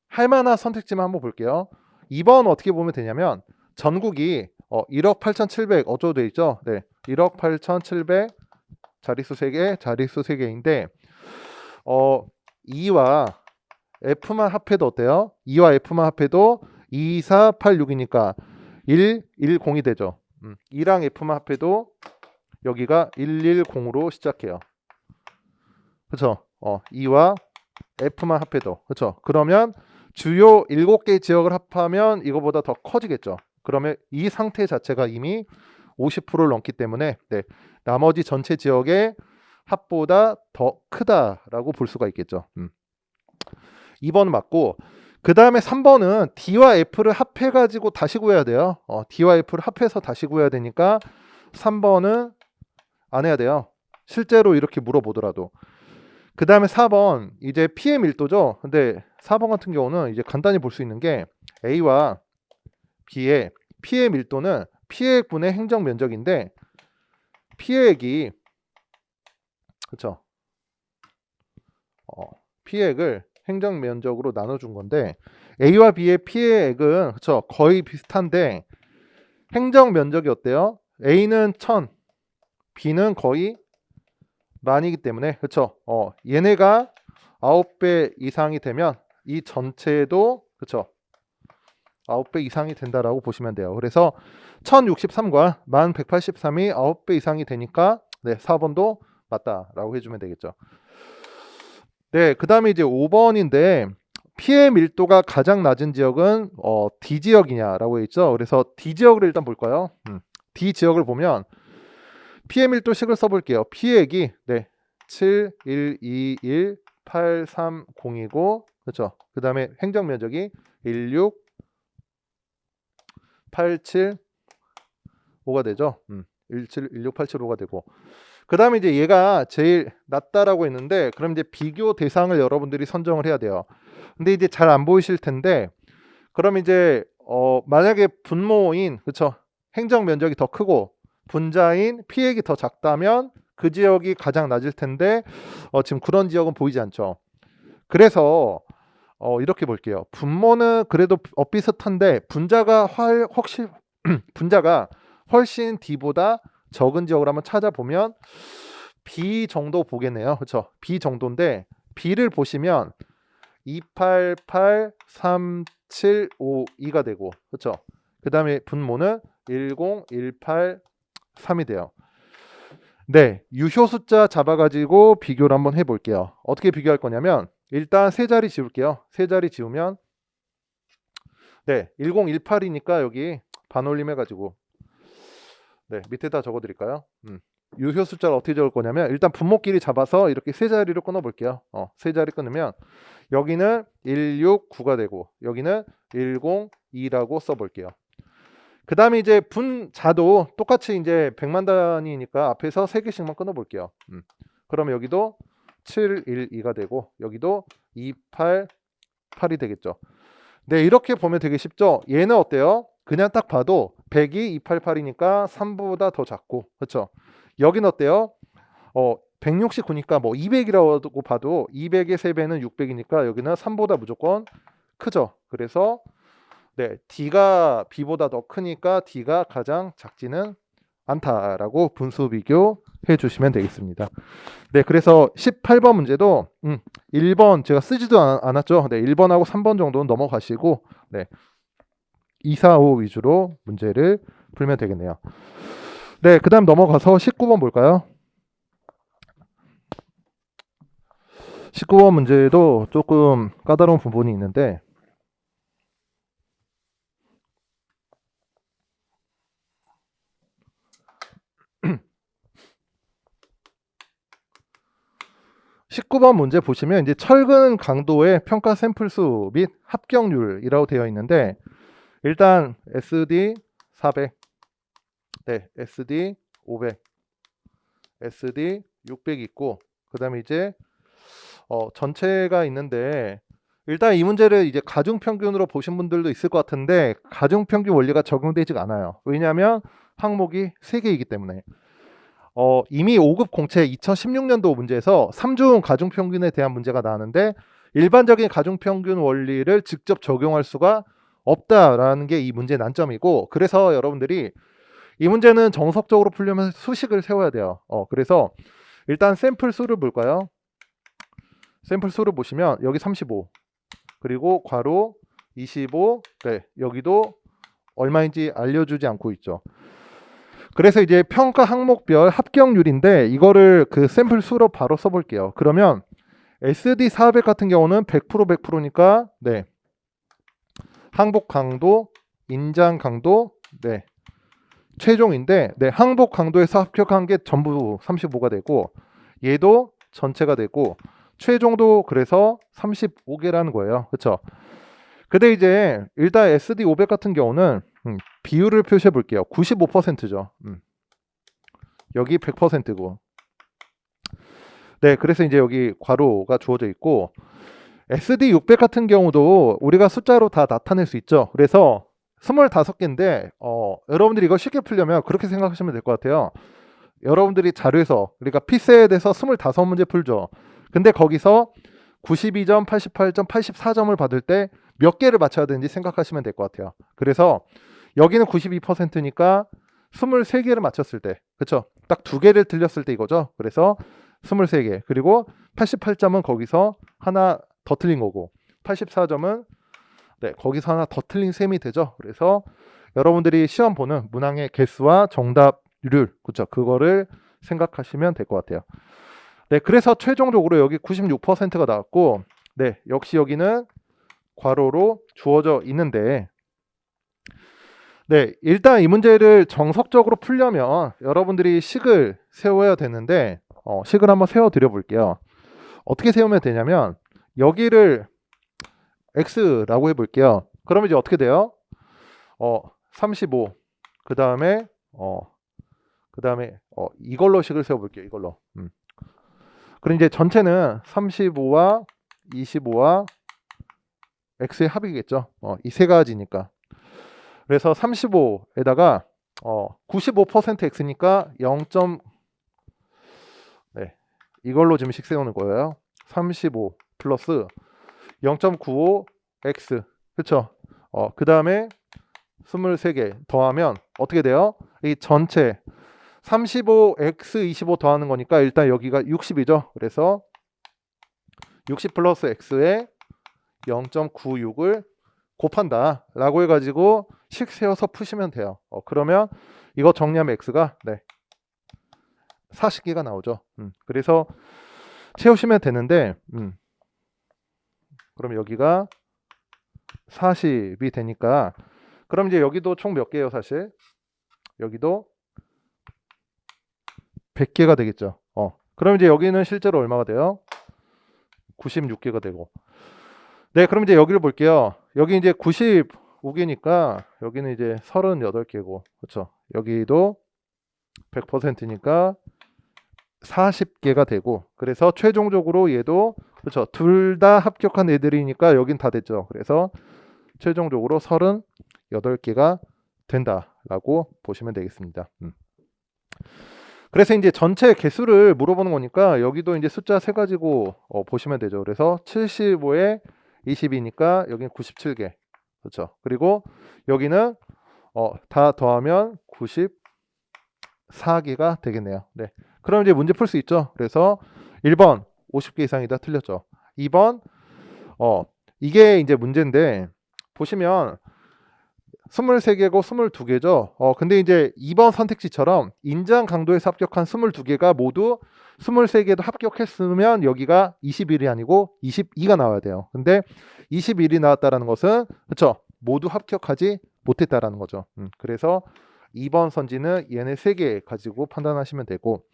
할만한 선택지만 한번 볼게요. 2번 어떻게 보면 되냐면 전국이 1억 8,700 어쩌고 돼 있죠. 네, 1억 8,700 자릿수 3개, 자릿수 3개인데 2와 F만 합해도 어때요? 2와 F만 합해도 2, 4, 8, 6이니까 1, 1, 0이 되죠. 2랑 F만 합해도 여기가 110으로 시작해요. 그렇죠? 2와 F만 합해도. 그렇죠? 그러면 주요 7개 지역을 합하면 이거보다 더 커지겠죠. 그러면 이 상태 자체가 이미 50%를 넘기 때문에 네, 나머지 전체 지역의 합보다 더 크다라고 볼 수가 있겠죠. 2번 맞고, 그 다음에 3번은 D와 F를 합해가지고 다시 구해야 돼요. D와 F를 합해서 다시 구해야 되니까 3번은 안 해야 돼요. 실제로 이렇게 물어보더라도. 그 다음에 4번 이제 피해 밀도죠. 근데 4번 같은 경우는 이제 간단히 볼 수 있는 게 A와 B의 피해 밀도는 피해액분의 행정 면적인데 피해액이 그쵸? 피해액을 행정 면적으로 나눠준 건데 A와 B의 피해액은 그쵸? 거의 비슷한데 행정 면적이 어때요? A는 1000, B는 거의 만이기 때문에 그쵸? 얘네가 9배 이상이 되면 이 전체도 그쵸? 9배 이상이 된다라고 보시면 돼요. 그래서 1063과 1183이 9배 이상이 되니까 네, 4번도 맞다라고 해주면 되겠죠. 네, 그 다음에 이제 5번인데 피해 밀도가 가장 낮은 지역은 D 지역이냐라고 했죠. 그래서 D 지역을 일단 볼까요? D 지역을 보면 피해 밀도식을 써볼게요. 피해액이 네, 7, 1, 2, 1, 8, 3, 0이고 그렇죠. 그 다음에 행정 면적이 1, 6, 8, 7, 5가 되죠. 1, 7, 1, 6, 8, 7, 5가 되고 그 다음에 이제 얘가 제일 낮다라고 했는데 그럼 이제 비교 대상을 여러분들이 선정을 해야 돼요. 근데 이제 잘 안 보이실 텐데 그럼 이제 만약에 분모인 그쵸 행정 면적이 더 크고 분자인 피해액이 더 작다면 그 지역이 가장 낮을 텐데 지금 그런 지역은 보이지 않죠. 그래서 이렇게 볼게요. 분모는 그래도 비슷한데 분자가 분자가 훨씬 D보다 적은 지역을 한번 찾아보면 B 정도 보겠네요. 그렇죠? B 정도인데 B를 보시면 288, 375, 2가 되고 그렇죠? 그 다음에 분모는 10183이 돼요. 네, 유효 숫자 잡아가지고 비교를 한번 해볼게요. 어떻게 비교할 거냐면 일단 세 자리 지울게요. 세 자리 지우면 네, 1018이니까 여기 반올림 해가지고 네, 밑에다 적어드릴까요? 유효 숫자를 어떻게 적을 거냐면 일단 분모끼리 잡아서 이렇게 세 자리로 끊어볼게요. 세 자리 끊으면 여기는 169가 되고 여기는 102라고 써볼게요. 그 다음에 이제 분자도 똑같이 이제 100만 단위니까 앞에서 3개씩만 끊어볼게요. 그러면 여기도 712가 되고 여기도 288이 되겠죠. 네, 이렇게 보면 되게 쉽죠. 얘는 어때요? 그냥 딱 봐도 100이 288이니까 3보다 더 작고 그렇죠. 여긴 어때요? 169니까 뭐 200이라고 봐도 200의 3배는 600이니까 여기는 3보다 무조건 크죠. 그래서 네, D가 B보다 더 크니까 D가 가장 작지는 않다라고 분수 비교해 주시면 되겠습니다. 네, 그래서 18번 문제도 1번 제가 쓰지도 않았죠. 네, 1번하고 3번 정도는 넘어가시고 네, 2, 4, 5 위주로 문제를 풀면 되겠네요. 네, 그 다음 넘어가서 19번 볼까요? 19번 문제도 조금 까다로운 부분이 있는데 19번 문제 보시면 이제 철근 강도의 평가 샘플수 및 합격률이라고 되어 있는데 일단 SD 400, 네, SD 500, SD 600 있고 그 다음에 이제 전체가 있는데 일단 이 문제를 이제 가중평균으로 보신 분들도 있을 것 같은데 가중평균 원리가 적용되지가 않아요. 왜냐하면 항목이 3개이기 때문에 이미 5급 공채 2016년도 문제에서 3중 가중평균에 대한 문제가 나왔는데 일반적인 가중평균 원리를 직접 적용할 수가 없다라는 게 이 문제의 난점이고 그래서 여러분들이 이 문제는 정석적으로 풀려면 수식을 세워야 돼요. 그래서 일단 샘플 수를 볼까요? 샘플 수를 보시면 여기 35 그리고 괄호 25 네, 여기도 얼마인지 알려주지 않고 있죠. 그래서 이제 평가 항목별 합격률인데 이거를 그 샘플 수로 바로 써볼게요. 그러면 SD400 같은 경우는 100% 100%니까 네, 항복 강도, 인장 강도, 네, 최종인데 네, 항복 강도에서 합격한 게 전부 35가 되고 얘도 전체가 되고 최종도 그래서 35개라는 거예요. 그렇죠? 근데 이제 일단 SD500 같은 경우는 비율을 표시해 볼게요. 95%죠. 여기 100%고. 네, 그래서 이제 여기 괄호가 주어져 있고 SD600 같은 경우도 우리가 숫자로 다 나타낼 수 있죠. 그래서 25개인데 여러분들이 이거 쉽게 풀려면 그렇게 생각하시면 될 것 같아요. 여러분들이 자료에서 그러니까 피셋에 대해서 25문제 풀죠. 근데 거기서 92점, 88점, 84점을 받을 때 몇 개를 맞춰야 되는지 생각하시면 될 것 같아요. 그래서 여기는 92%니까 23개를 맞췄을 때, 그쵸? 딱 2개를 틀렸을 때 이거죠. 그래서 23개. 그리고 88점은 거기서 하나 더 틀린 거고, 84점은 네, 거기서 하나 더 틀린 셈이 되죠. 그래서 여러분들이 시험 보는 문항의 개수와 정답률, 그쵸? 그거를 생각하시면 될 것 같아요. 네, 그래서 최종적으로 여기 96%가 나왔고, 네, 역시 여기는 괄호로 주어져 있는데, 네, 일단 이 문제를 정석적으로 풀려면 여러분들이 식을 세워야 되는데, 식을 한번 세워 드려 볼게요. 어떻게 세우면 되냐면, 여기를 x라고 해 볼게요. 그러면 이제 어떻게 돼요? 35, 그 다음에 이걸로 식을 세워 볼게요. 이걸로. 그럼 이제 전체는 35와 25와 x의 합이겠죠. 이 세 가지니까. 그래서 35에다가 95% x니까 0. 네, 이걸로 지금 식 세우는 거예요. 35 플러스 0.95 x, 그렇죠? 그 다음에 23개 더하면 어떻게 돼요? 이 전체 35x 25 더하는 거니까 일단 여기가 60이죠. 그래서 60 플러스 x에 0.96을 곱한다 라고 해가지고 식 세워서 푸시면 돼요. 그러면 이거 정리하면 x가 40개가 나오죠. 그래서 채우시면 되는데 그럼 여기가 40이 되니까 그럼 이제 여기도 총 몇 개예요? 사실 여기도 100개가 되겠죠. 그럼 이제 여기는 실제로 얼마가 돼요? 96개가 되고. 네, 그럼 이제 여기를 볼게요. 여기 이제 95개니까 여기는 이제 38개고, 그렇죠? 여기도 100%니까 40개가 되고, 그래서 최종적으로 얘도 그렇죠. 둘 다 합격한 애들이니까 여긴 다 됐죠. 그래서 최종적으로 38개가 된다라고 보시면 되겠습니다. 그래서 이제 전체 개수를 물어보는 거니까 여기도 이제 숫자 세 가지고 보시면 되죠. 그래서 75에 20이니까 여기는 97개. 그렇죠. 그리고 여기는 다 더하면 94개가 되겠네요. 네. 그럼 이제 문제 풀 수 있죠. 그래서 1번 50개 이상이다 틀렸죠. 2번 이게 이제 문제인데 보시면 23개고 22개죠. 근데 이제 2번 선택지처럼 인장 강도에서 합격한 22개가 모두 23개도 합격했으면 여기가 21이 아니고 22가 나와야 돼요. 근데 21이 나왔다라는 것은 그렇죠. 모두 합격하지 못했다라는 거죠. 그래서 2번 선지는 얘네 3개 가지고 판단하시면 되고,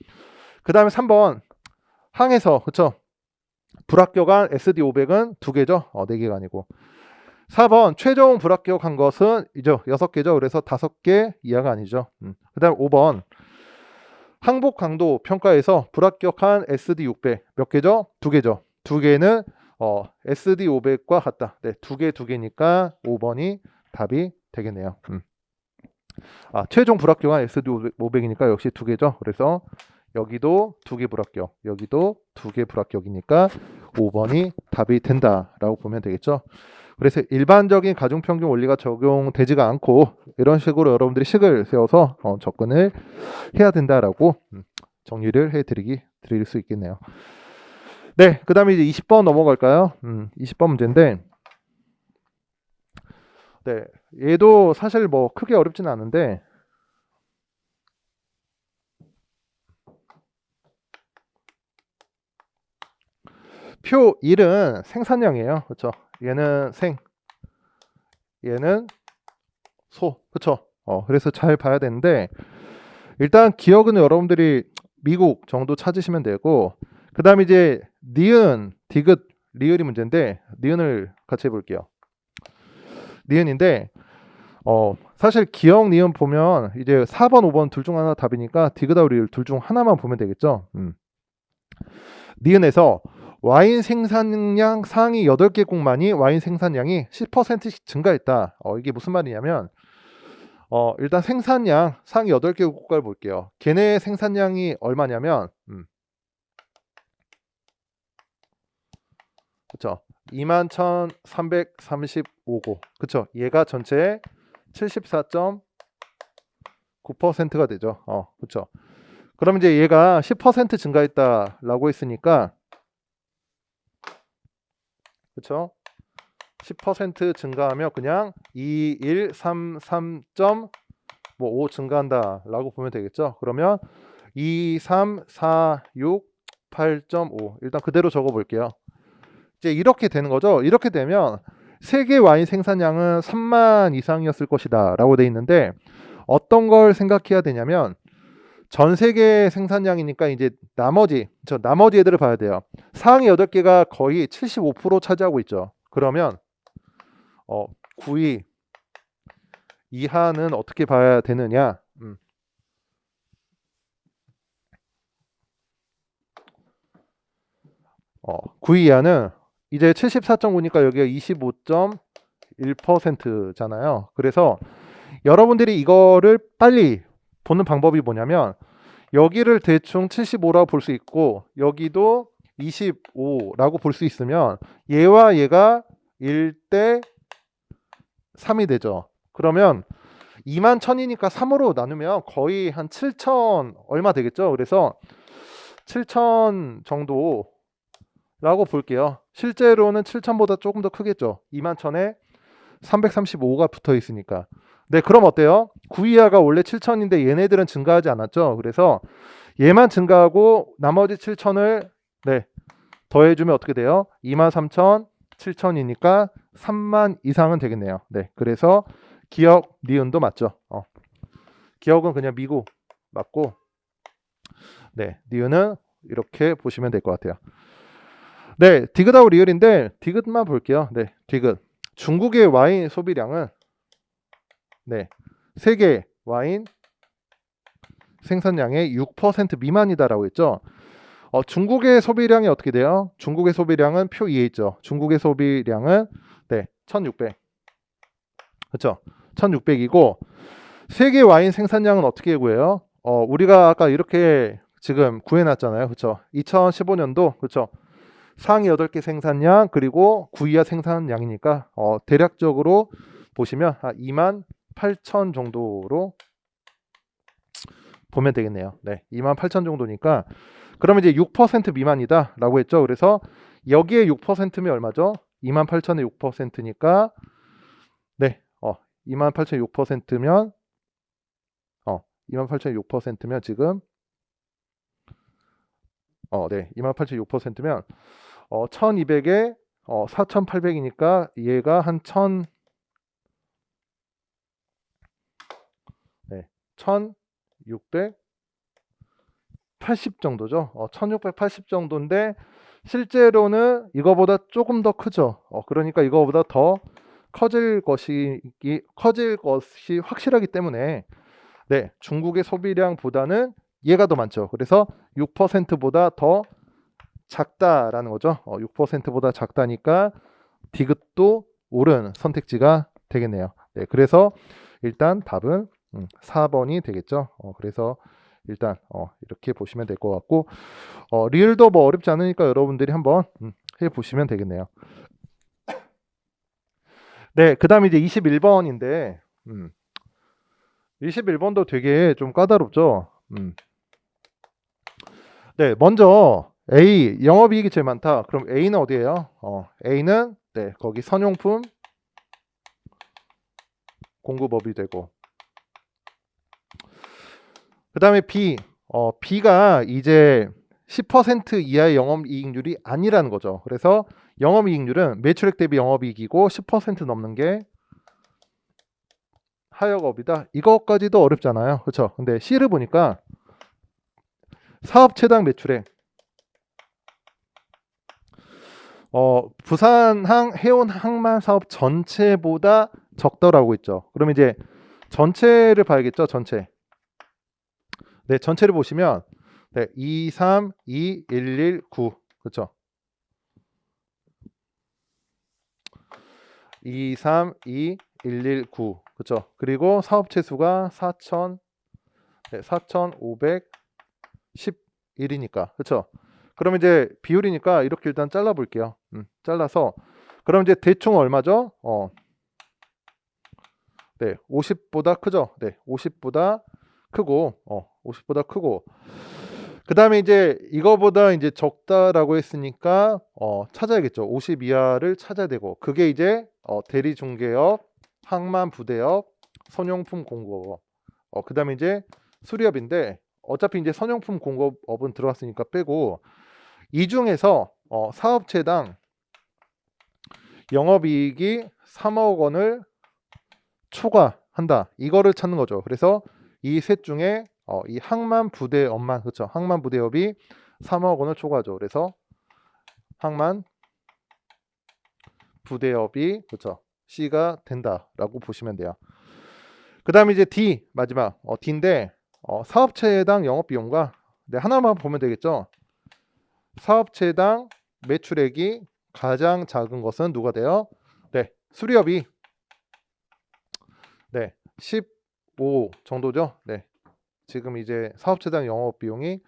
그 다음에 3번 항에서 그렇죠. 불합격한 SD500은 2개죠. 4개가 아니고. 4번 최종 불합격한 것은 이제 6개죠. 그래서 5개 이하가 아니죠. 그 다음 5번 항복 강도 평가에서 불합격한 SD600 몇 개죠? 2개죠. 2개는 SD500과 같다. 네, 2개니까 5번이 답이 되겠네요. 최종 불합격한 SD500이니까 역시 2개죠. 그래서 여기도 2개 불합격, 여기도 2개 불합격이니까 5번이 답이 된다라고 보면 되겠죠. 그래서 일반적인 가중평균 원리가 적용되지가 않고 이런 식으로 여러분들이 식을 세워서 접근을 해야 된다라고 정리를 드릴 수 있겠네요. 네, 그 다음에 이제 20번 넘어갈까요? 20번 문제인데, 네, 얘도 사실 뭐 크게 어렵지는 않은데, 표 1은 생산량이에요. 그렇죠? 얘는 생, 얘는 소, 그렇죠? 그래서 잘 봐야 되는데, 일단 기억은 여러분들이 미국 정도 찾으시면 되고, 그 다음에 이제 니은, 디귿, 리을이 문제인데 니은을 같이 해볼게요. 니은인데 사실 기억 니은 보면 이제 4번, 5번 둘 중 하나 답이니까 디귿하고 리을 둘 중 하나만 보면 되겠죠. 니은에서 와인 생산량 상위 8개국만이 와인 생산량이 10%씩 증가했다. 이게 무슨 말이냐면 일단 생산량 상위 8개 국가를 볼게요. 걔네 생산량이 얼마냐면 그쵸? 21,335고 그쵸? 얘가 전체의 74.9%가 되죠. 그쵸? 그럼 이제 얘가 10% 증가했다라고 했으니까 그쵸? 10% 증가하면 그냥 2133.5 증가한다라고 보면 되겠죠. 그러면 2346.8.5 일단 그대로 적어 볼게요. 이제 이렇게 되는 거죠. 이렇게 되면 세계 와인 생산량은 3만 이상이었을 것이다 라고 돼 있는데 어떤 걸 생각해야 되냐면 전 세계 생산량이니까 이제 나머지 애들을 봐야 돼요. 상위 8개가 거의 75% 차지하고 있죠. 그러면 9위 이하는 어떻게 봐야 되느냐? 9위 이하는 이제 74.9니까 여기가 25.1%잖아요. 그래서 여러분들이 이거를 빨리 보는 방법이 뭐냐면 여기를 대충 75라고 볼 수 있고 여기도 25라고 볼 수 있으면 얘와 얘가 1대 3이 되죠. 그러면 2만 1000이니까 3으로 나누면 거의 한 7천 얼마 되겠죠. 그래서 7천 정도라고 볼게요. 실제로는 7천보다 조금 더 크겠죠. 2만 1000에 335가 붙어 있으니까. 네, 그럼 어때요? 9이하가 원래 7천인데 얘네들은 증가하지 않았죠. 그래서 얘만 증가하고 나머지 7천을 더해주면 어떻게 돼요? 23,000, 7천이니까 3만 이상은 되겠네요. 네, 그래서 기억, 니은도 맞죠. 기억은 그냥 미국 맞고, 네, 니은은 이렇게 보시면 될 것 같아요. 네, 디귿하고 리을인데 디귿만 볼게요. 네, 디귿. 중국의 와인 소비량은 세계 와인 생산량의 6% 미만이다라고 했죠. 중국의 소비량이 어떻게 돼요? 중국의 소비량은 표 2에 있죠. 중국의 소비량은 1600. 그렇죠? 1600이고 세계 와인 생산량은 어떻게 구해요? 우리가 아까 이렇게 지금 구해놨잖아요. 그렇죠? 2015년도 그렇죠? 상위 8개 생산량 그리고 9이하 생산량이니까 대략적으로 보시면 2만 8천 정도로 보면 되겠네요. 네, 2만 8천 정도니까 그러면 이제 6% 미만이다 라고 했죠. 그래서 여기에 6%면 얼마죠? 2만 8천의 6%니까 2만 8천의 6%면 2만 8천의 6%면 지금 2만 8천의 6%면 1200에 4800이니까 얘가 한 1680 정도죠. 1680 정도인데 실제로는 이거보다 조금 더 크죠. 그러니까 이거보다 더 커질 것이 확실하기 때문에 중국의 소비량보다는 얘가 더 많죠. 그래서 6%보다 더 작다라는 거죠. 6%보다 작다니까 디귿도 옳은 선택지가 되겠네요. 네, 그래서 일단 답은 4번이 되겠죠. 그래서 일단 이렇게 보시면 될 것 같고 리을도 뭐 어렵지 않으니까 여러분들이 한번 해보시면 되겠네요. 네, 그 다음에 이제 21번인데 21번도 되게 좀 까다롭죠. 네, 먼저 A 영업이익이 제일 많다. 그럼 A는 어디예요? A는 거기 선용품 공급업이 되고 그 다음에 B B가 이제 10% 이하의 영업이익률이 아니라는 거죠. 그래서 영업이익률은 매출액 대비 영업이익이고 10% 넘는 게 하역업이다. 이것까지도 어렵잖아요. 그렇죠? 근데 C를 보니까 사업 최당 매출액 부산항 해운 항만 사업 전체보다 적더라고 있죠. 그럼 이제 전체를 봐야겠죠. 전체. 네, 전체를 보시면 2, 3, 2, 1, 1, 9 그렇죠. 2, 3, 2, 1, 1, 9 그렇죠? 그리고 사업체 수가 4,511이니까. 그렇죠? 그럼 이제 비율이니까 이렇게 일단 잘라 볼게요. 잘라서 그럼 이제 대충 얼마죠? 네, 50보다 크죠? 네, 50보다 크고 50보다 크고 그다음에 이제 이거보다 이제 적다라고 했으니까 찾아야겠죠. 50 이하를 찾아야 되고 그게 이제 대리중개업, 항만부대업, 선용품 공급업. 그다음에 이제 수리업인데 어차피 이제 선용품 공급업은 들어갔으니까 빼고 이 중에서 사업체당 영업이익이 3억 원을 초과한다. 이거를 찾는 거죠. 그래서 이 셋 중에 이 항만부대업만 그렇죠. 항만부대업이 3억 원을 초과하죠. 그래서 항만부대업이 그렇죠. C가 된다라고 보시면 돼요. 그 다음에 이제 D 마지막 D인데 사업체당 영업비용과 하나만 보면 되겠죠. 사업체당 매출액이 가장 작은 것은 누가 돼요? 네, 수리업이 15 정도죠. 네, 지금 이제 사업체당 영업비용이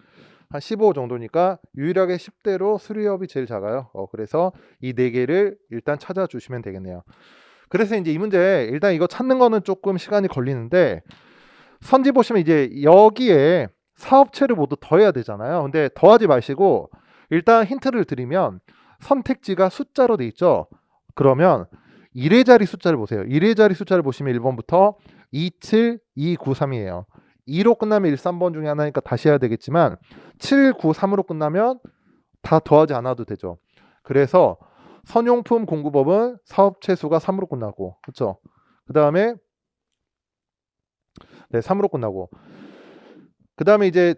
한 15 정도니까 유일하게 10대로 수리업이 제일 작아요. 그래서 이 네 개를 일단 찾아주시면 되겠네요. 그래서 이제 이 문제 일단 이거 찾는 거는 조금 시간이 걸리는데 선지 보시면 이제 여기에 사업체를 모두 더해야 되잖아요. 근데 더하지 마시고 일단 힌트를 드리면 선택지가 숫자로 돼 있죠. 그러면 1의 자리 숫자를 보세요. 1의 자리 숫자를 보시면 1번부터 27, 2, 9, 3이에요. 2로 끝나면 1, 3번 중에 하나니까 다시 해야 되겠지만 7, 9, 3으로 끝나면 다 더하지 않아도 되죠. 그래서 선용품 공급업은 사업체 수가 3으로 끝나고 그렇죠. 그 다음에 3으로 끝나고 그 다음에 이제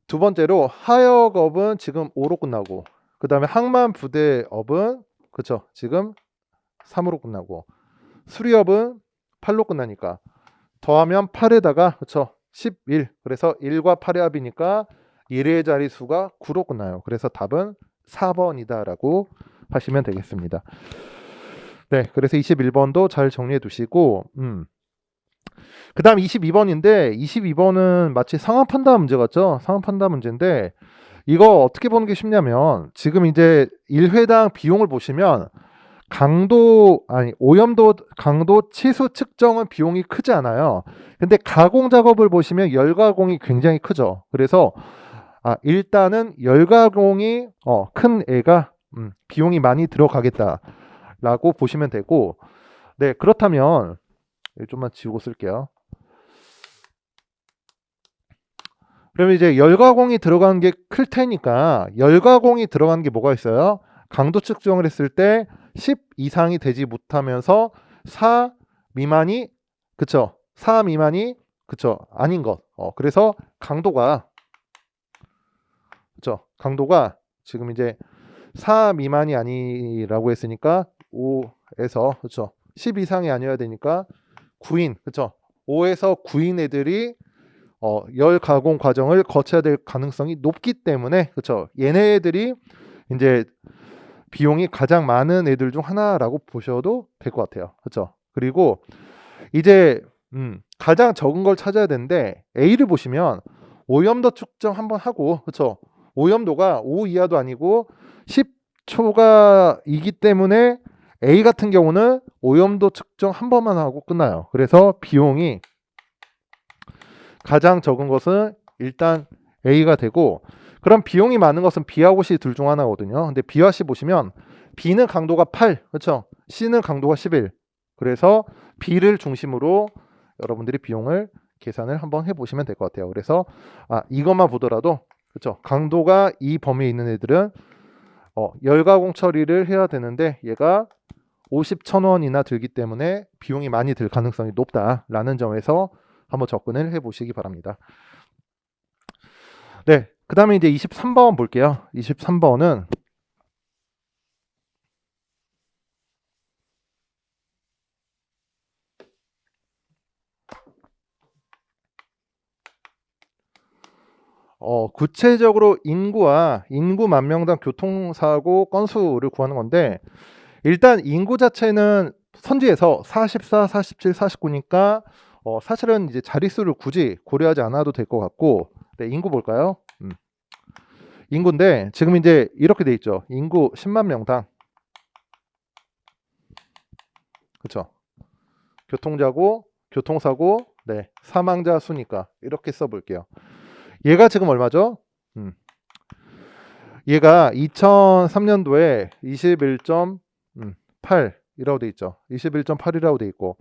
두 번째로 하역업은 지금 5로 끝나고 그 다음에 항만부대업은 그렇죠. 지금 3으로 끝나고 수리업은 8로 끝나니까 더하면 8에다가 그렇죠. 11 그래서 1과 8의 합이니까 1의 자리 수가 9로 끝나요. 그래서 답은 4번이다 라고 하시면 되겠습니다. 네, 그래서 21번도 잘 정리해 두시고 그 다음 22번인데 22번은 마치 상황 판단 문제 같죠? 상황 판단 문제인데 이거 어떻게 보는 게 쉽냐면 지금 이제 1회당 비용을 보시면 오염도 강도 치수 측정은 비용이 크지 않아요. 근데 가공 작업을 보시면 열 가공이 굉장히 크죠. 그래서 일단은 열 가공이 큰 애가 비용이 많이 들어가겠다라고 보시면 되고 네, 그렇다면 좀만 지우고 쓸게요. 그러면 이제 열 가공이 들어가는 게 클 테니까 열 가공이 들어가는 게 뭐가 있어요? 강도 측정을 했을 때 10 이상이 되지 못하면서 4 미만이 그쵸? 4 미만이 그쵸? 아닌 것. 그래서 강도가 그쵸? 강도가 지금 이제 4 미만이 아니라고 했으니까 5에서 그쵸? 10 이상이 아니어야 되니까 9인 그쵸? 5에서 9인 애들이 열 가공 과정을 거쳐야 될 가능성이 높기 때문에 그쵸? 얘네들이 이제 비용이 가장 많은 애들 중 하나라고 보셔도 될 것 같아요. 그렇죠? 그리고 이제 가장 적은 걸 찾아야 되는데 A를 보시면 오염도 측정 한번 하고 그렇죠? 오염도가 5 이하도 아니고 10초가이기 때문에 A 같은 경우는 오염도 측정 한 번만 하고 끝나요. 그래서 비용이 가장 적은 것은 일단 A가 되고 그럼 비용이 많은 것은 B하고 C 둘 중 하나거든요. 근데 B와 C 보시면 B는 강도가 8, 그렇죠? C는 강도가 11. 그래서 B를 중심으로 여러분들이 비용을 계산을 한번 해보시면 될 것 같아요. 그래서 이것만 보더라도 그렇죠? 강도가 이 범위에 있는 애들은 열가공 처리를 해야 되는데 얘가 50,000원이나 들기 때문에 비용이 많이 들 가능성이 높다라는 점에서 한번 접근을 해보시기 바랍니다. 네, 그 다음에 이제 23번 볼게요. 23번은 구체적으로 인구와 인구 만 명당 교통사고 건수를 구하는 건데 일단 인구 자체는 선지에서 44, 47, 49니까 사실은 이제 자릿수를 굳이 고려하지 않아도 될 것 같고, 네, 인구 볼까요? 인구인데 지금 이제 이렇게 돼 있죠. 인구 10만 명당, 그렇죠? 교통사고, 네, 사망자 수니까 이렇게 써볼게요. 얘가 지금 얼마죠? 얘가 2003년도에 21.8이라고 돼 있죠. 21.8이라고 돼 있고,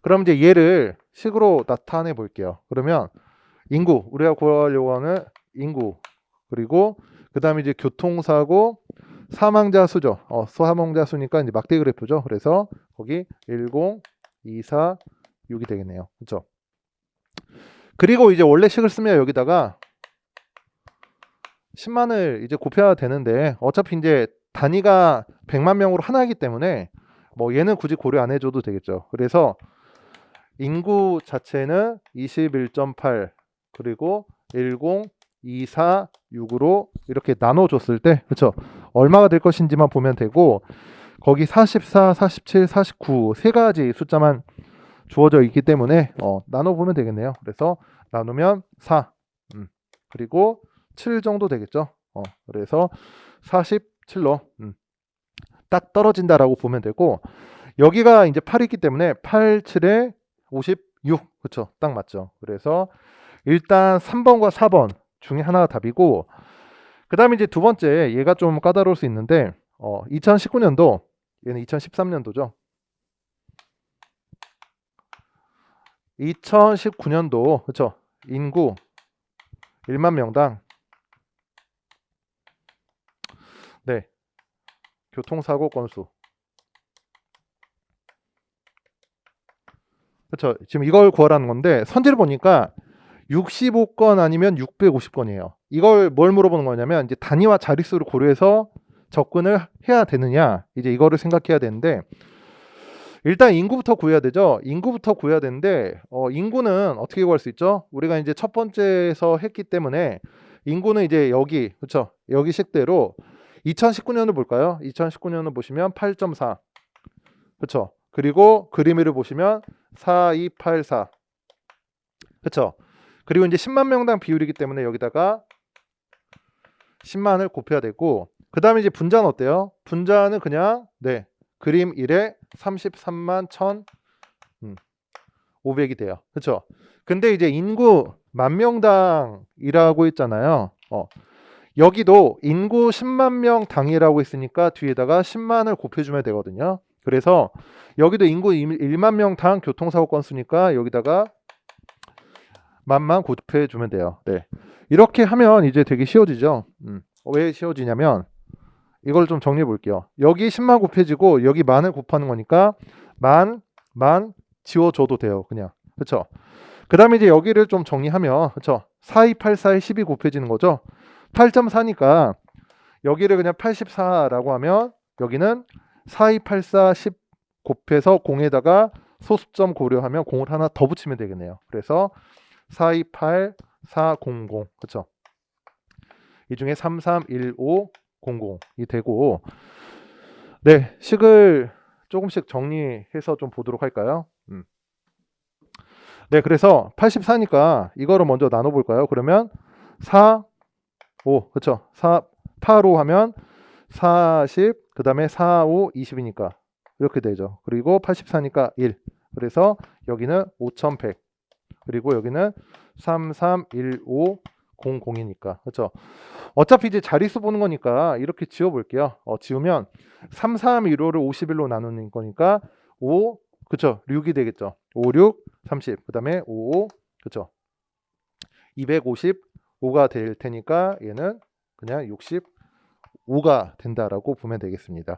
그럼 이제 얘를 식으로 나타내 볼게요. 그러면 인구, 우리가 구하려고 하는 인구, 그리고 그 다음에 이제 교통사고, 사망자 수죠. 사망자 수니까 이제 막대 그래프죠. 그래서 거기 10, 2, 4, 6이 되겠네요. 그렇죠? 그리고 이제 원래 식을 쓰면 여기다가 10만을 이제 곱해야 되는데, 어차피 이제 단위가 100만 명으로 하나이기 때문에 뭐 얘는 굳이 고려 안 해줘도 되겠죠. 그래서 인구 자체는 21.8, 그리고 10, 2, 4, 6으로 이렇게 나눠줬을 때, 그렇죠? 얼마가 될 것인지만 보면 되고, 거기 44, 47, 49 세 가지 숫자만 주어져 있기 때문에 나눠보면 되겠네요. 그래서 나누면 4, 그리고 7 정도 되겠죠. 그래서 47로 딱 떨어진다라고 보면 되고, 여기가 이제 8이 있기 때문에 8, 7에 56, 그렇죠? 딱 맞죠. 그래서 일단 3번과 4번 중에 하나가 답이고, 그 다음에 이제 두 번째, 얘가 좀 까다로울 수 있는데 2019년도, 얘는 2013년도죠. 2019년도, 그렇죠? 인구 1만 명당, 네, 교통사고 건수, 그렇죠? 지금 이걸 구하라는 건데, 선지를 보니까 65건 아니면 650건이에요. 이걸 뭘 물어보는 거냐면, 이제 단위와 자릿수를 고려해서 접근을 해야 되느냐, 이제 이거를 생각해야 되는데, 일단 인구부터 구해야 되죠. 인구부터 구해야 되는데, 인구는 어떻게 구할 수 있죠? 우리가 이제 첫 번째에서 했기 때문에 인구는 이제 여기, 그렇죠? 여기 식대로 2019년을 볼까요? 2019년을 보시면 8.4, 그렇죠? 그리고 그림 위를 보시면 4284, 그렇죠? 그리고 이제 10만 명당 비율이기 때문에 여기다가 10만을 곱해야 되고, 그 다음에 이제 분자는 어때요? 분자는 그냥, 네, 그림 1에 33만 1,500이 돼요. 그렇죠? 근데 이제 인구 만 명당이라고 했잖아요. 여기도 인구 10만 명 당이라고 했으니까 뒤에다가 10만을 곱해주면 되거든요. 그래서 여기도 인구 1만 명 당 교통사고 건수니까 여기다가 만만 곱해주면 돼요. 네, 이렇게 하면 이제 되게 쉬워지죠. 왜 쉬워지냐면, 이걸 좀 정리해 볼게요. 여기 10만 곱해지고 여기 만을 곱하는 거니까 만 지워줘도 돼요. 그냥. 그렇죠? 그 다음에 이제 여기를 좀 정리하면, 그렇죠? 4284에 10이 곱해지는 거죠. 8.4니까 여기를 그냥 84라고 하면 여기는 4284 10 곱해서 0에다가 소수점 고려하면 0을 하나 더 붙이면 되겠네요. 그래서 428 400, 그렇죠? 이 중에 331500이 되고, 네, 식을 조금씩 정리해서 좀 보도록 할까요? 네, 그래서 84니까 이거를 먼저 나눠볼까요? 그러면 4, 5, 그렇죠? 8로 하면 40, 그 다음에 4, 5, 20이니까 이렇게 되죠. 그리고 84니까 1, 그래서 여기는 5100, 그리고 여기는 331500이니까, 그렇죠? 어차피 이제 자릿수 보는 거니까 이렇게 지워볼게요. 지우면 3315를 51로 나누는 거니까 5, 그쵸? 6이 되겠죠. 5, 6, 30, 그 다음에 5, 5, 그쵸? 255가 될 테니까 얘는 그냥 65가 된다라고 보면 되겠습니다.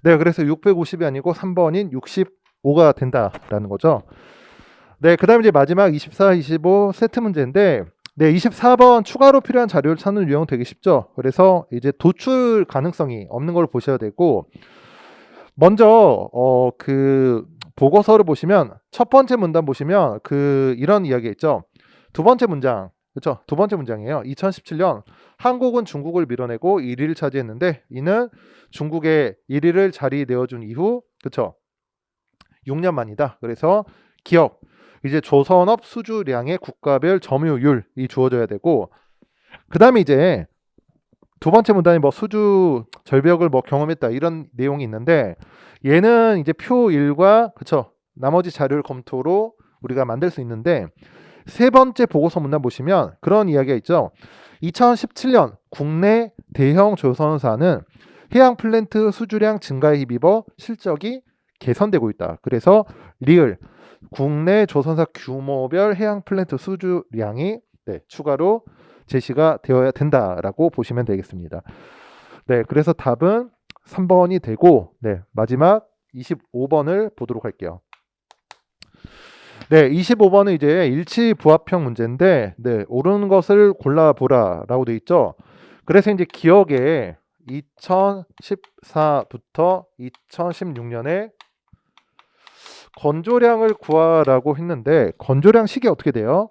네, 그래서 650이 아니고 3번인 65가 된다라는 거죠. 네, 그 다음에 이제 마지막 24, 25 세트 문제인데, 네, 24번 추가로 필요한 자료를 찾는 유형 되게 쉽죠. 그래서 이제 도출 가능성이 없는 걸 보셔야 되고, 먼저 그 보고서를 보시면 첫 번째 문단 보시면 이런 이야기 있죠. 두 번째 문장, 그렇죠? 두 번째 문장이에요. 2017년 한국은 중국을 밀어내고 1위를 차지했는데 이는 중국의 1위를 자리 내어준 이후, 그렇죠? 6년 만이다. 그래서 기억, 이제 조선업 수주량의 국가별 점유율이 주어져야 되고, 그 다음에 이제 두 번째 문단이 뭐 수주 절벽을 뭐 경험했다 이런 내용이 있는데, 얘는 이제 표 1과 그쵸 나머지 자료를 검토로 우리가 만들 수 있는데, 세 번째 보고서 문단 보시면 그런 이야기가 있죠. 2017년 국내 대형 조선사는 해양 플랜트 수주량 증가에 힘입어 실적이 개선되고 있다. 그래서 리을 국내 조선사 규모별 해양 플랜트 수주량이 추가로 제시가 되어야 된다라고 보시면 되겠습니다. 네, 그래서 답은 3번이 되고, 마지막 25번을 보도록 할게요. 네, 25번은 이제 일치 부합형 문제인데, 옳은 것을 골라보라라고 되어 있죠. 그래서 이제 기억에 2014부터 2016년에 건조량을 구하라고 했는데, 건조량식이 어떻게 돼요?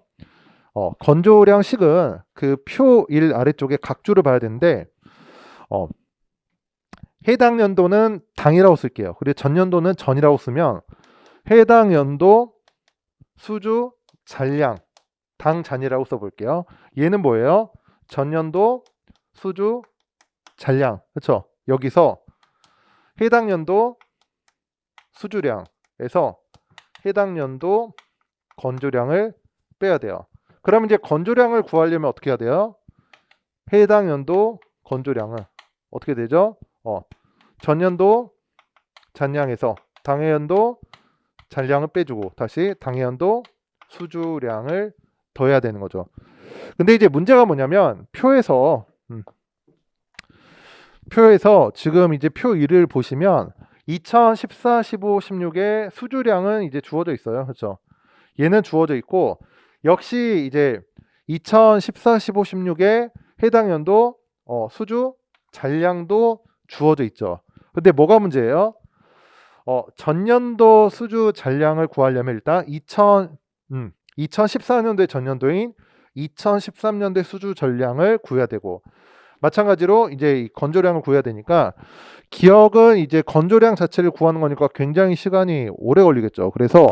건조량식은 그 표 1 아래쪽에 각주를 봐야 되는데, 해당 연도는 당이라고 쓸게요. 그리고 전년도는 전이라고 쓰면 해당 연도 수주 잔량 당잔이라고 써볼게요. 얘는 뭐예요? 전년도 수주 잔량. 그렇죠? 여기서 해당 연도 수주량에서 해당 연도 건조량을 빼야 돼요. 그러면 이제 건조량을 구하려면 어떻게 해야 돼요? 해당 연도 건조량은 어떻게 되죠? 전년도 잔량에서 당해 연도 잔량을 빼주고 다시 당해 연도 수주량을 더해야 되는 거죠. 근데 이제 문제가 뭐냐면 표에서 지금 이제 표 1을 보시면 2014, 15, 16의 수주량은 이제 주어져 있어요. 그렇죠? 얘는 주어져 있고, 역시 이제 2014, 15, 16의 해당 연도 수주 잔량도 주어져 있죠. 근데 뭐가 문제예요? 전년도 수주 잔량을 구하려면 일단 2014년도의 전년도인 2013년도의 수주 전량을 구해야 되고, 마찬가지로 이제 이 건조량을 구해야 되니까 기억은 이제 건조량 자체를 구하는 거니까 굉장히 시간이 오래 걸리겠죠. 그래서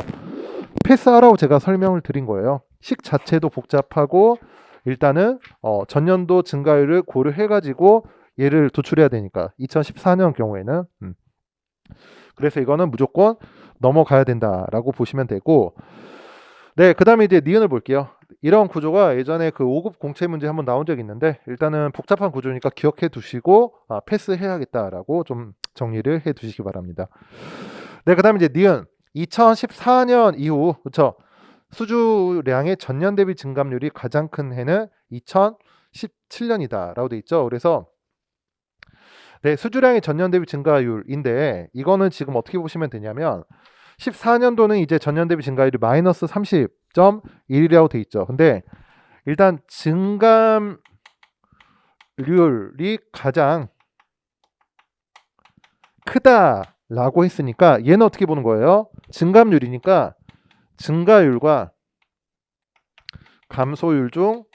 패스하라고 제가 설명을 드린 거예요. 식 자체도 복잡하고 일단은 전년도 증가율을 고려해 가지고 얘를 도출해야 되니까 2014년 경우에는 그래서 이거는 무조건 넘어가야 된다라고 보시면 되고, 그 다음에 이제 니은을 볼게요. 이런 구조가 예전에 그 5급 공채 문제 한번 나온 적이 있는데, 일단은 복잡한 구조니까 기억해 두시고 패스해야겠다라고 좀 정리를 해 두시기 바랍니다. 그 다음에 이제 니은 2014년 이후 그렇죠? 수주량의 전년 대비 증감률이 가장 큰 해는 2017년이다 라고 돼 있죠. 그래서 수주량의 전년 대비 증가율인데, 이거는 지금 어떻게 보시면 되냐면 14년도는 이제 전년 대비 증가율이 마이너스 30.1이라고 돼 있죠. 근데 일단 증감률이 가장 크다라고 했으니까 얘는 어떻게 보는 거예요? 증감률이니까 증가율과 감소율 중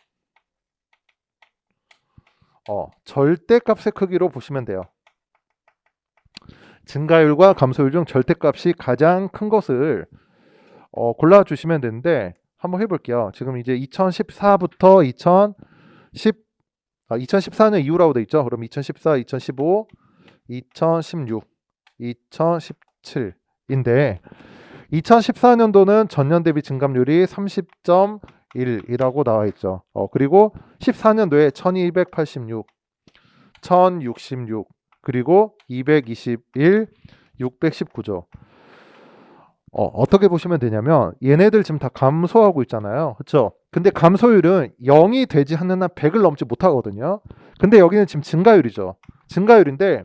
절대값의 크기로 보시면 돼요. 증가율과 감소율 중 절대값이 가장 큰 것을 골라주시면 되는데, 한번 해볼게요. 지금 이제 2014부터 2014년 이후라고 돼 있죠. 그럼 2014, 2015, 2016, 2017인데 2014년도는 전년 대비 증감률이 30.1이라고 나와 있죠. 그리고 14년도에 1286, 1066, 그리고 221, 619죠. 어떻게 보시면 되냐면 얘네들 지금 다 감소하고 있잖아요. 그렇죠? 근데 감소율은 0이 되지 않는 한 100을 넘지 못하거든요. 근데 여기는 지금 증가율이죠. 증가율인데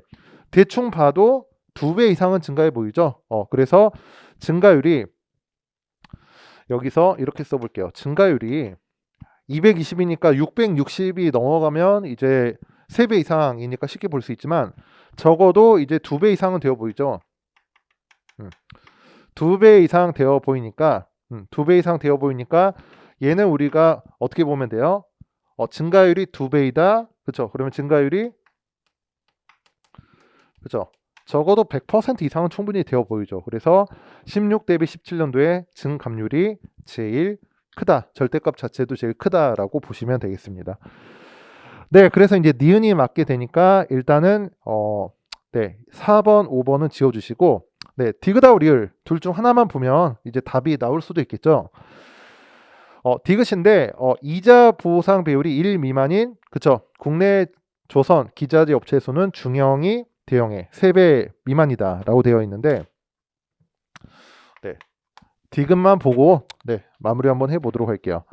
대충 봐도 2배 이상은 증가해 보이죠. 그래서 증가율이 여기서 이렇게 써볼게요. 증가율이 220이니까 660이 넘어가면 이제 3배 이상이니까 쉽게 볼 수 있지만, 적어도 이제 2배 이상은 되어 보이죠. 2배 이상 되어 보이니까 2배 이상 되어 보이니까 얘는 우리가 어떻게 보면 돼요? 증가율이 2배이다. 그렇죠? 그러면 증가율이 그렇죠? 적어도 100% 이상은 충분히 되어 보이죠. 그래서 16 대비 17년도에 증감률이 제일 크다. 절대값 자체도 제일 크다라고 보시면 되겠습니다. 네, 그래서 이제 니은이 맞게 되니까 일단은 네, 4번, 5번은 지워주시고, 네, 디귿하고 리을 둘 중 하나만 보면 이제 답이 나올 수도 있겠죠. 디귿인데 이자 보상 비율이 1 미만인, 그쵸? 국내 조선 기자재 업체 수는 중형이 대형의 3배 미만이다라고 되어 있는데, 네, 디귿만 보고 네, 마무리 한번 해보도록 할게요.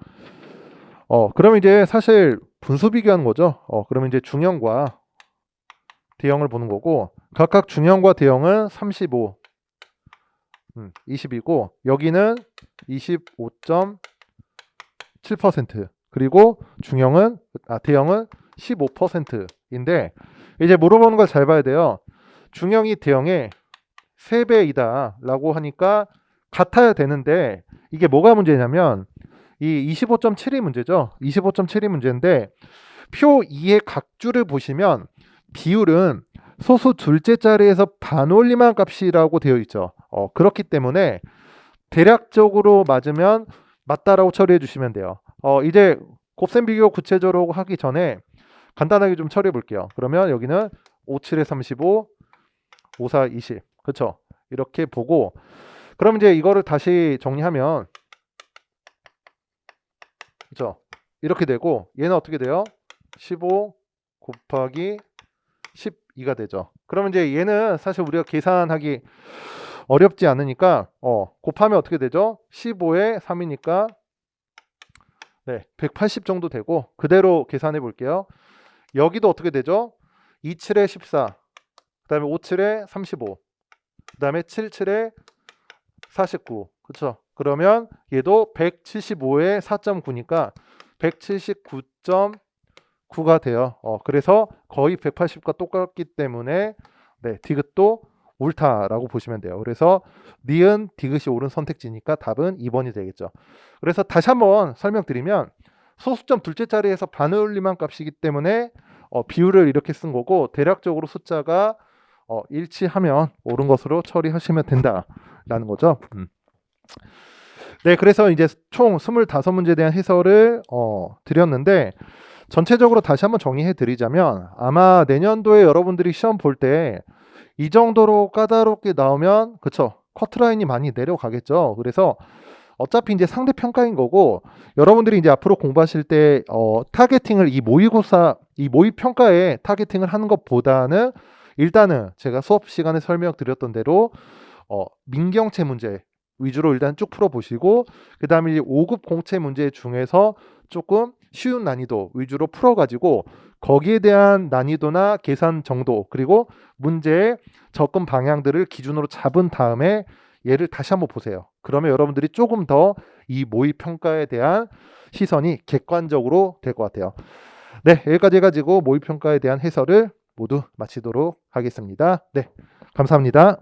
그러면 이제 사실 분수 비교하는 거죠. 그러면 이제 중형과 대형을 보는 거고, 각각 중형과 대형은 35, 20이고 여기는 25.7%, 그리고 대형은 15%인데 이제 물어보는 걸 잘 봐야 돼요. 중형이 대형의 3배이다 라고 하니까 같아야 되는데, 이게 뭐가 문제냐면 이 25.7이 문제죠. 25.7이 문제인데 표 2의 각주를 보시면 비율은 소수 둘째 자리에서 반올림한 값이라고 되어 있죠. 그렇기 때문에 대략적으로 맞으면 맞다라고 처리해 주시면 돼요. 이제 곱셈 비교 구체적으로 하기 전에 간단하게 좀 처리해 볼게요. 그러면 여기는 5, 7에 35, 5, 4, 20. 그렇죠? 이렇게 보고, 그럼 이제 이거를 다시 정리하면, 그렇죠? 이렇게 되고, 얘는 어떻게 돼요? 15 곱하기 12가 되죠. 그러면 이제 얘는 사실 우리가 계산하기 어렵지 않으니까 곱하면 어떻게 되죠? 15에 3이니까 네, 180 정도 되고, 그대로 계산해 볼게요. 여기도 어떻게 되죠? 2, 7에 14, 그 다음에 5, 7에 35, 그 다음에 7, 7에 49. 그렇죠? 그러면 얘도 175에 4.9니까 179.9가 돼요. 그래서 거의 180과 똑같기 때문에 네, 디귿도 옳다라고 보시면 돼요. 그래서 니은 디귿이 옳은 선택지니까 답은 2번이 되겠죠. 그래서 다시 한번 설명드리면, 소수점 둘째 자리에서 반올림한 값이기 때문에 비율을 이렇게 쓴 거고, 대략적으로 숫자가 일치하면 옳은 것으로 처리하시면 된다라는 거죠. 네, 그래서 이제 총 25문제에 대한 해설을 드렸는데, 전체적으로 다시 한번 정리해 드리자면, 아마 내년도에 여러분들이 시험 볼 때 이 정도로 까다롭게 나오면, 그쵸, 커트라인이 많이 내려가겠죠. 그래서 어차피 이제 상대 평가인 거고, 여러분들이 이제 앞으로 공부하실 때 타겟팅을 이 모의 평가에 타겟팅을 하는 것보다는 일단은 제가 수업 시간에 설명드렸던 대로 민경채 문제 위주로 일단 쭉 풀어보시고, 그 다음에 5급 공채 문제 중에서 조금 쉬운 난이도 위주로 풀어가지고 거기에 대한 난이도나 계산 정도, 그리고 문제의 접근 방향들을 기준으로 잡은 다음에 얘를 다시 한번 보세요. 그러면 여러분들이 조금 더 이 모의 평가에 대한 시선이 객관적으로 될 것 같아요. 네, 여기까지 해가지고 모의 평가에 대한 해설을 모두 마치도록 하겠습니다. 네, 감사합니다.